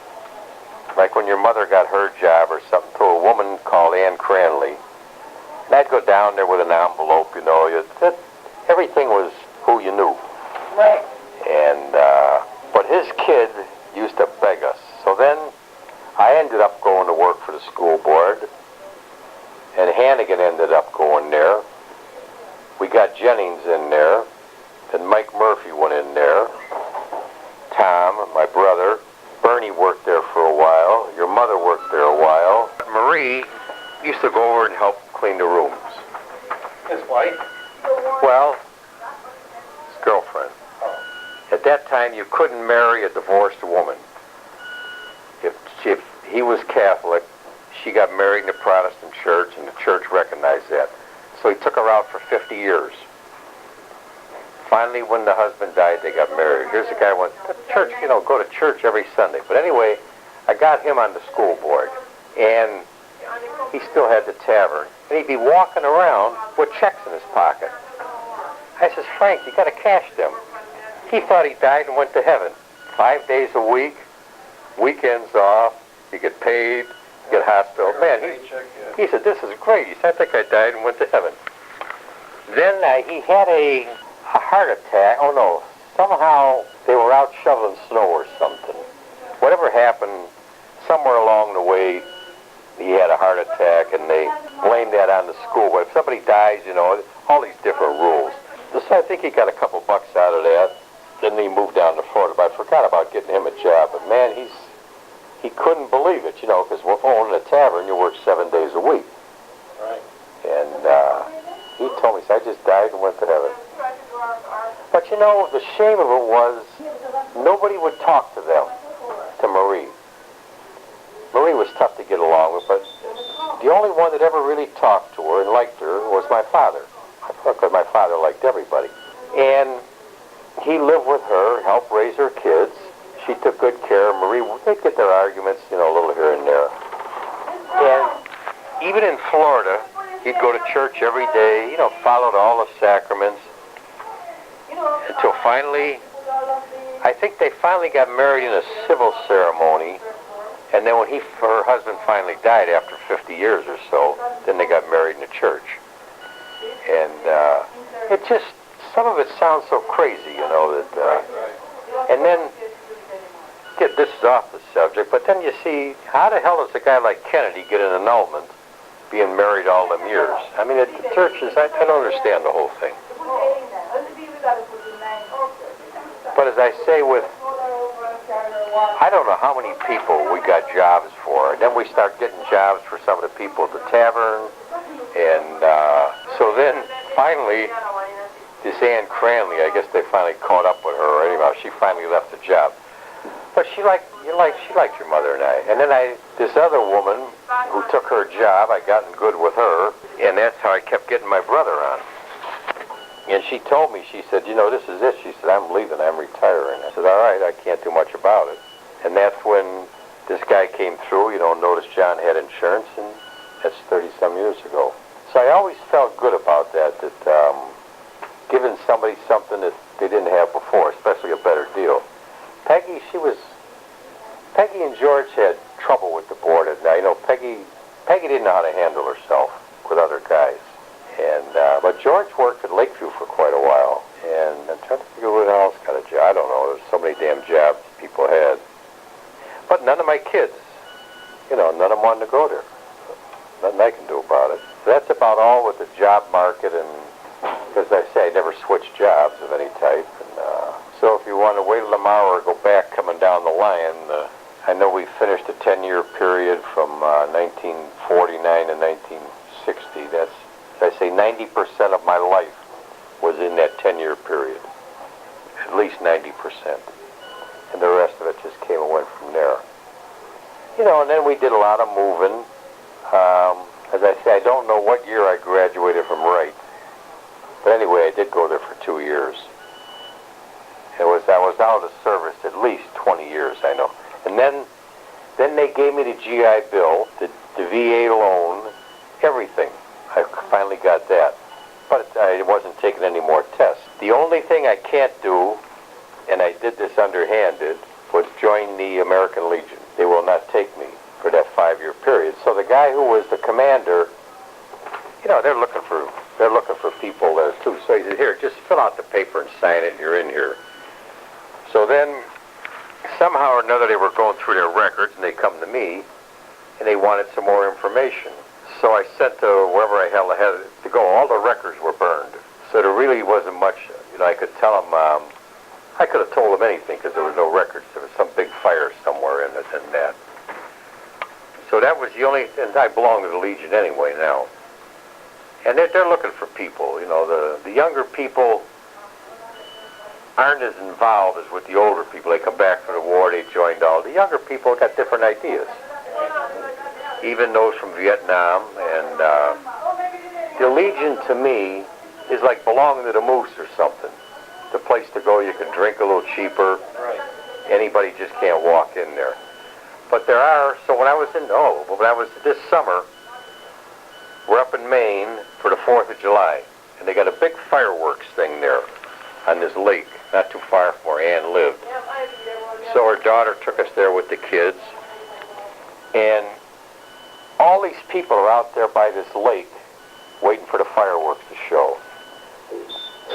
like when your mother got her job or something, to a woman called Ann Cranley. And I'd go down there with an envelope, you know. Everything was who you knew. Right. And, but his kid used to beg us. So then I ended up going to work for the school board. And Hannigan ended up going there. We got Jennings in there. Then Mike Murphy went in there. Tom, my brother. Bernie worked there for a while. Your mother worked there a while. Marie used to go over and help clean the rooms. His wife? Well, his girlfriend. At that time, you couldn't marry a divorced woman. If he was Catholic, she got married in the Protestant church, and the church recognized that. So he took her out for 50 years. Finally, when the husband died, they got married. Here's a guy who went to church, you know, go to church every Sunday. But anyway, I got him on the school board, and he still had the tavern. And he'd be walking around with checks in his pocket. I says, Frank, you got to cash them. He thought he died and went to heaven. 5 days a week, weekends off, you get paid, you get hospital. Man, he said, this is great. He said, I think I died and went to heaven. Then he had a heart attack. Oh, no. Somehow they were out shoveling snow or something. Whatever happened, somewhere along the way, he had a heart attack, and they blamed that on the school. But if somebody dies, you know, all these different rules. So I think he got a couple bucks out of that. Then he moved down to Florida. But I forgot about getting him a job. But, man, he couldn't believe it, you know, because we're owning a tavern, you work 7 days a week. Right. And he told me, so I just died and went to heaven. But, you know, the shame of it was nobody would talk to them, to Marie. Marie was tough to get along with, but the only one that ever really talked to her and liked her was my father. Because my father liked everybody. And he lived with her, helped raise her kids. She took good care of Marie. They'd get their arguments, you know, a little here and there. And even in Florida, he'd go to church every day, you know, followed all the sacraments. Until finally, I think they finally got married in a civil ceremony. And then when her husband finally died after 50 years or so, then they got married in the church. And it just, some of it sounds so crazy, you know, that, and then, this is off the subject, but then you see, how the hell does a guy like Kennedy get an annulment being married all them years? I mean, at the churches, I don't understand the whole thing. But as I say, I don't know how many people we got jobs for. And then we start getting jobs for some of the people at the tavern. And so then, finally, this Ann Cranley, I guess they finally caught up with her. Anyhow, she finally left the job. But she liked your mother and I. And then this other woman who took her job, I got in good with her. And that's how I kept getting my brother on. And she told me, she said, you know, this is it. She said, I'm leaving, I'm retiring. I said, all right, I can't do much about it. And that's when this guy came through, you know, noticed John had insurance, and that's 30-some years ago. So I always felt good about that giving somebody something that they didn't have before, especially a better deal. Peggy and George had trouble with the board at night. You know, Peggy didn't know how to handle herself with other guys. And but George worked at Lakeview for quite a while, and I'm trying to figure out who else got a job. I don't know. There's so many damn jobs people had. But none of my kids, you know, none of them wanted to go there. Nothing I can do about it. So that's about all with the job market, and as I say, I never switched jobs of any type. And so if you want to wait till tomorrow or go back coming down the line, I know we finished a 10-year period from 1949 to 1960. That's, as I say, 90% of my life was in that 10-year period. At least 90%. You know, and then we did a lot of moving. As I say, I don't know what year I graduated from Wright. But anyway, I did go there for 2 years. I was out of service at least 20 years, I know. And then they gave me the GI Bill, the VA loan, everything. I finally got that. But I wasn't taking any more tests. The only thing I can't do, and I did this underhanded, was join the American Legion. They will not take me for that 5-year period. So the guy who was the commander, you know, they're looking for people there too. So he said, here, just fill out the paper and sign it and you're in here. So then somehow or another they were going through their records and they come to me and they wanted some more information. So I sent to wherever I had to go. All the records were burned. So there really wasn't much, you know, I could tell them, I could have told them anything because there was no records. There was some big fire somewhere in that. So that was the only, and I belong to the Legion anyway now. And they're looking for people, you know, the younger people aren't as involved as with the older people. They come back from the war, they joined all. The younger people got different ideas. Even those from Vietnam, and the Legion to me is like belonging to the Moose or something. It's a place to go, you can drink a little cheaper. Right. Anybody just can't walk in there. But there are, so when I was this summer, we're up in Maine for the 4th of July, and they got a big fireworks thing there on this lake, not too far from where Ann lived. So her daughter took us there with the kids, and all these people are out there by this lake waiting for the fireworks to show.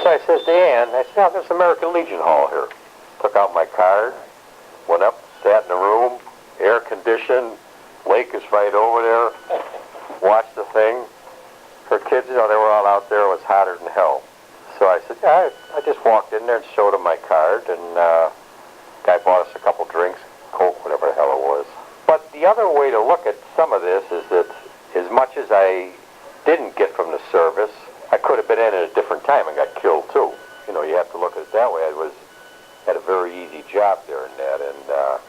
So I says to Ann, I said, there's American Legion Hall here. Took out my card, went up, sat in the room, air conditioned, lake is right over there, watched the thing. Her kids, you know, they were all out there, it was hotter than hell. So I said, yeah, I just walked in there and showed him my card, and guy bought us a couple drinks, Coke, whatever the hell it was. But the other way to look at some of this is that as much as I didn't get from the service, I could have been in at a different time and got killed too. You know, you have to look at it that way. I had a very easy job there and that, and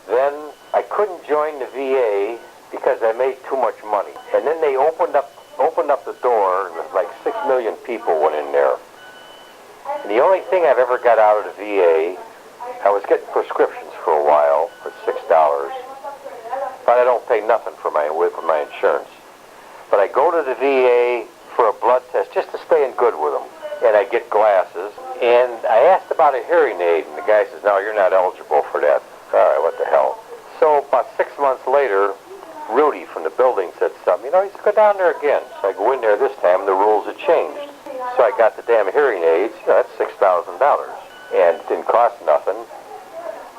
then I couldn't join the VA because I made too much money. And then they opened up the door, and like 6 million people went in there. And the only thing I've ever got out of the VA, I was getting prescriptions for a while for $6, but I don't pay nothing for my insurance. But I go to the VA for a blood test just to stay in good with them, and I get glasses. And I asked about a hearing aid, and the guy says, no, you're not eligible for that. All right, what the hell? So about 6 months later, Rudy from the building said something, you know, he said, go down there again. So I go in there this time, the rules had changed. So I got the damn hearing aids, you know, that's $6,000. And it didn't cost nothing.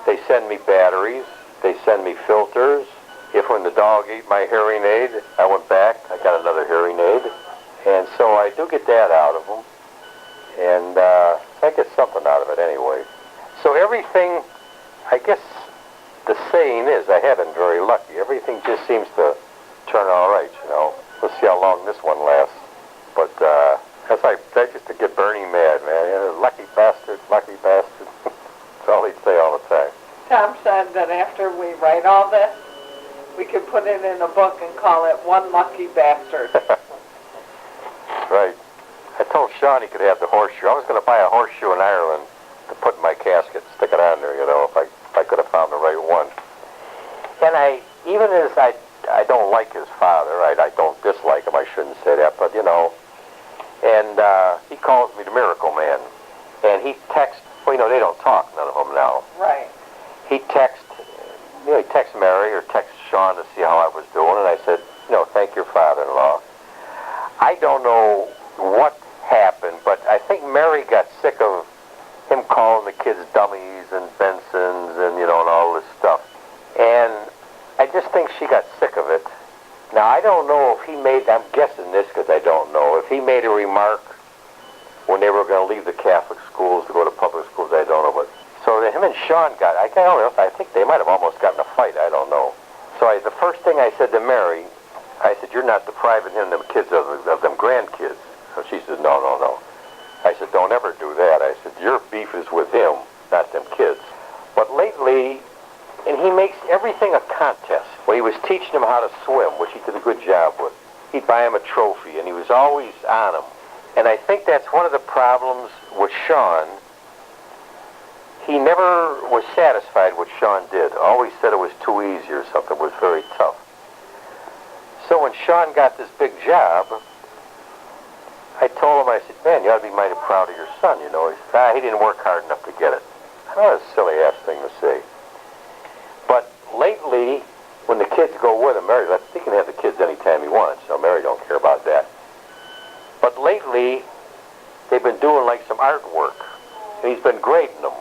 They send me batteries, they send me filters. If when the dog ate my hearing aid, I went back, I got another hearing aid. And so I do get that out of them. And I get something out of it anyway. So everything, I guess the saying is, I have been very lucky. Everything just seems to turn all right, you know. We'll see how long this one lasts. But that used to get Bernie mad, man. You know, lucky bastard, lucky bastard. That's all he'd say all the time. Tom said that after we write all this, we could put it in a book and call it One Lucky Bastard. Right. I told Sean he could have the horseshoe. I was going to buy a horseshoe in Ireland to put in my casket, stick it on there, you know, if I could have found the right one. And even as I don't like his father, I don't dislike him, I shouldn't say that, but, you know, and he calls me the Miracle Man. And he texts, well, you know, they don't talk, none of them now. Right. He texts Mary or texts Sean to see how I was doing, and I said, you know, thank your father-in-law. I don't know what happened, but I think Mary got sick of him calling the kids dummies and Bensons and, you know, and all this stuff. And I just think she got sick of it. Now, I don't know if he made, I'm guessing this because I don't know, if he made a remark when they were going to leave the Catholic schools to go to public schools, I don't know. But so him and Sean got, I don't know, I think they might have almost gotten a fight, I don't know. So the first thing I said to Mary, I said, you're not depriving him, them kids, of them grandkids. So she said, no. I said, don't ever do that. I said, your beef is with him, not them kids. But lately, And he makes everything a contest. Well, he was teaching him how to swim, which he did a good job with. He'd buy him a trophy, and he was always on him. And I think that's one of the problems with Sean. He never was satisfied with what Sean did. Always said it was too easy or something, was very tough. So when Sean got this big job, I told him, I said, man, you ought to be mighty proud of your son, you know. He said, he didn't work hard enough to get it. I know that's a silly-ass thing to say. But lately, when the kids go with him, Mary, he can have the kids anytime he wants, so Mary don't care about that. But lately, they've been doing like some artwork, and he's been grading them.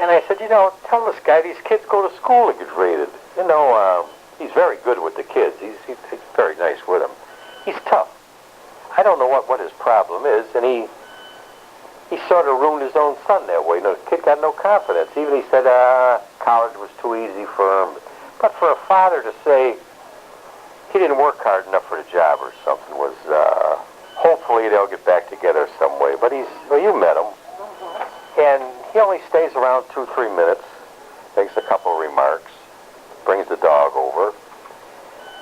And I said, you know, tell this guy these kids go to school to get graded. You know, he's very good with the kids. He's very nice with them. He's tough. I don't know what his problem is, and he sort of ruined his own son that way. You know, the kid got no confidence. Even he said college was too easy for him. But for a father to say he didn't work hard enough for the job or something was, hopefully they'll get back together some way. But you met him. And he only stays around 2-3 minutes, makes a couple of remarks, brings the dog over.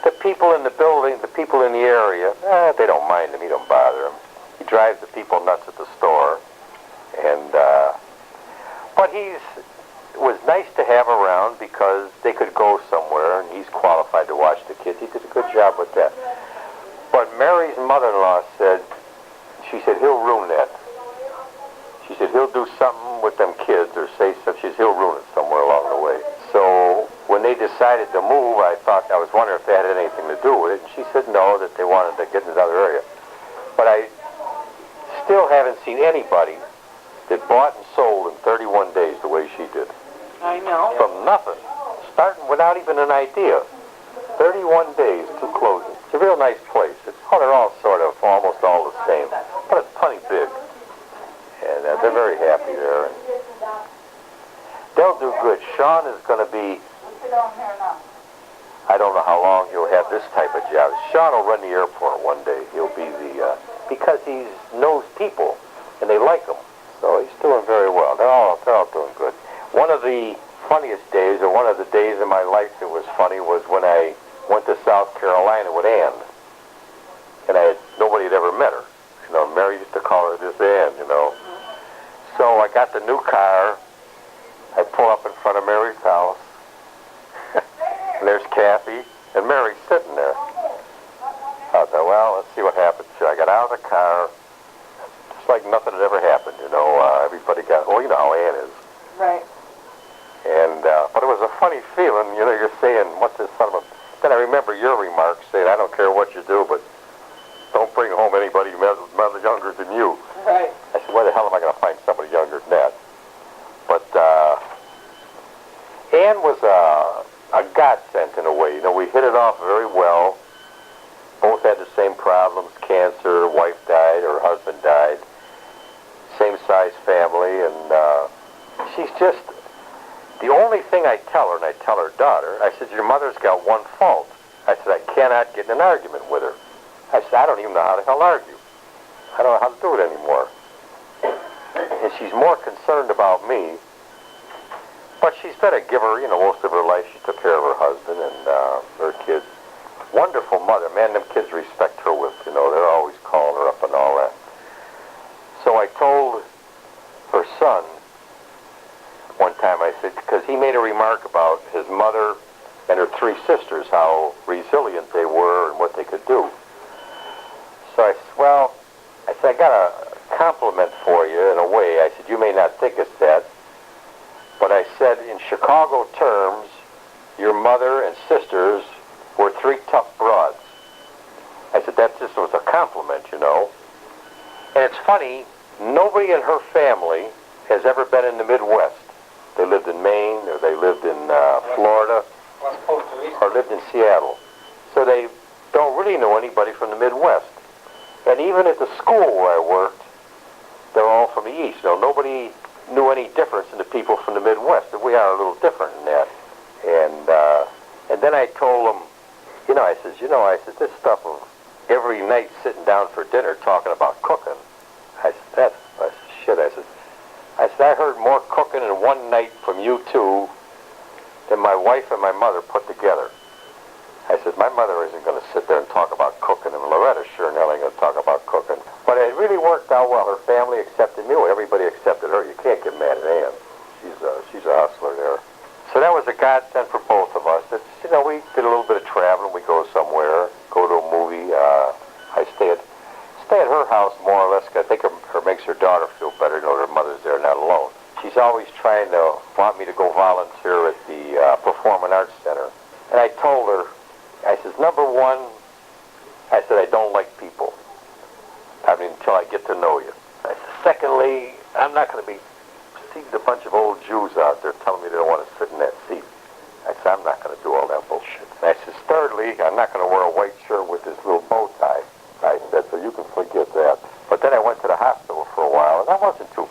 The people in the building, the people in the area, they don't mind him. He don't bother him. He drives the people nuts at the store. And but it was nice to have around because they could go somewhere, and he's qualified to watch the kids. He did a good job with that. But Mary's mother-in-law said, she said, he'll ruin that. She said, he'll do something with them kids or say something. She said, he'll ruin it somewhere along the way. So when they decided to move, I was wondering if that had anything to do with it. And she said no, that they wanted to get in another area. But I still haven't seen anybody that bought and sold in 31 days the way she did. I know. From nothing, starting without even an idea. 31 days to closing. It's a real nice place. They're all sort of almost all the same, but it's plenty big. And they're very happy there. And they'll do good. Sean is going to be, I don't know how long he'll have this type of job. Sean will run the airport one day. He'll be because he knows people, and they like him. So he's doing very well. They're all doing good. One of the funniest days, or one of the days in my life that was funny, was when I went to South Carolina with Ann. And nobody had ever met her. You know, Mary used to call her this Ann, you know. So I got the new car. I pull up in front of Mary's house. And there's Kathy, and Mary's sitting there. I thought, well, let's see what happens. So I got out of the car. It's like nothing had ever happened, you know. Everybody got, well, you know how Ann is. Right. And, but it was a funny feeling, you know, you're saying, what's this son of a... Then I remember your remarks saying, I don't care what you do, but don't bring home anybody younger than you. Right. I said, where the hell am I going to find somebody younger than that? But Ann was a godsend in a way. You know, we hit it off very well. Both had the same problems, cancer, wife died, her husband died. Same size family, and she's just, the only thing I tell her, and I tell her daughter, I said, your mother's got one fault. I said, I cannot get in an argument with her. I said, I don't even know how the hell argue. I don't know how to do it anymore. And she's more concerned about me. But she's been a giver, you know, most of her life. She took care of her husband and her kids. Wonderful mother. Man, them kids respect her with, you know, they're always calling her up and all that. So I told her son one time, I said, because he made a remark about his mother and her 3 sisters, how resilient they were and what they could do. So I said, well, I said, I got a compliment for you in a way. I said, you may not think it's that, but I said, in Chicago terms, your mother and sisters were 3 tough broads. I said, that just was a compliment, you know. And it's funny, nobody in her family has ever been in the Midwest. They lived in Maine, or they lived in Florida, or lived in Seattle. So they don't really know anybody from the Midwest. And even at the school where I worked, they're all from the East. You know, nobody knew any difference in the people from the Midwest. But we are a little different in that. And then I told them, you know, I said, this stuff of every night sitting down for dinner talking about cooking. I said, shit. I said, I heard more cooking in one night from you two than my wife and my mother put together. I said, my mother isn't going to sit there and talk about cooking, and Loretta sure and hell ain't going to talk about cooking. But it really worked out well. Her family accepted me. Well, everybody accepted her. You can't get mad at Ann. She's a hustler there. So that was a godsend for both of us. It's, you know, we did a little bit of traveling. We go somewhere, go to a movie. I stay at her house more or less. I think her makes her daughter feel better. You know, her mother's there, not alone. She's always trying to want me to go volunteer at the Performing Arts Center. And I told her, I says, number one, I said, I don't like people. I mean, until I get to know you. I said, secondly, I'm not going to be seeing a bunch of old Jews out there telling me they don't want to sit in that seat. I said, I'm not going to do all that bullshit. And I says, thirdly, I'm not going to wear a white shirt with this little bow tie. I said, so you can forget that. But then I went to the hospital for a while, and I wasn't too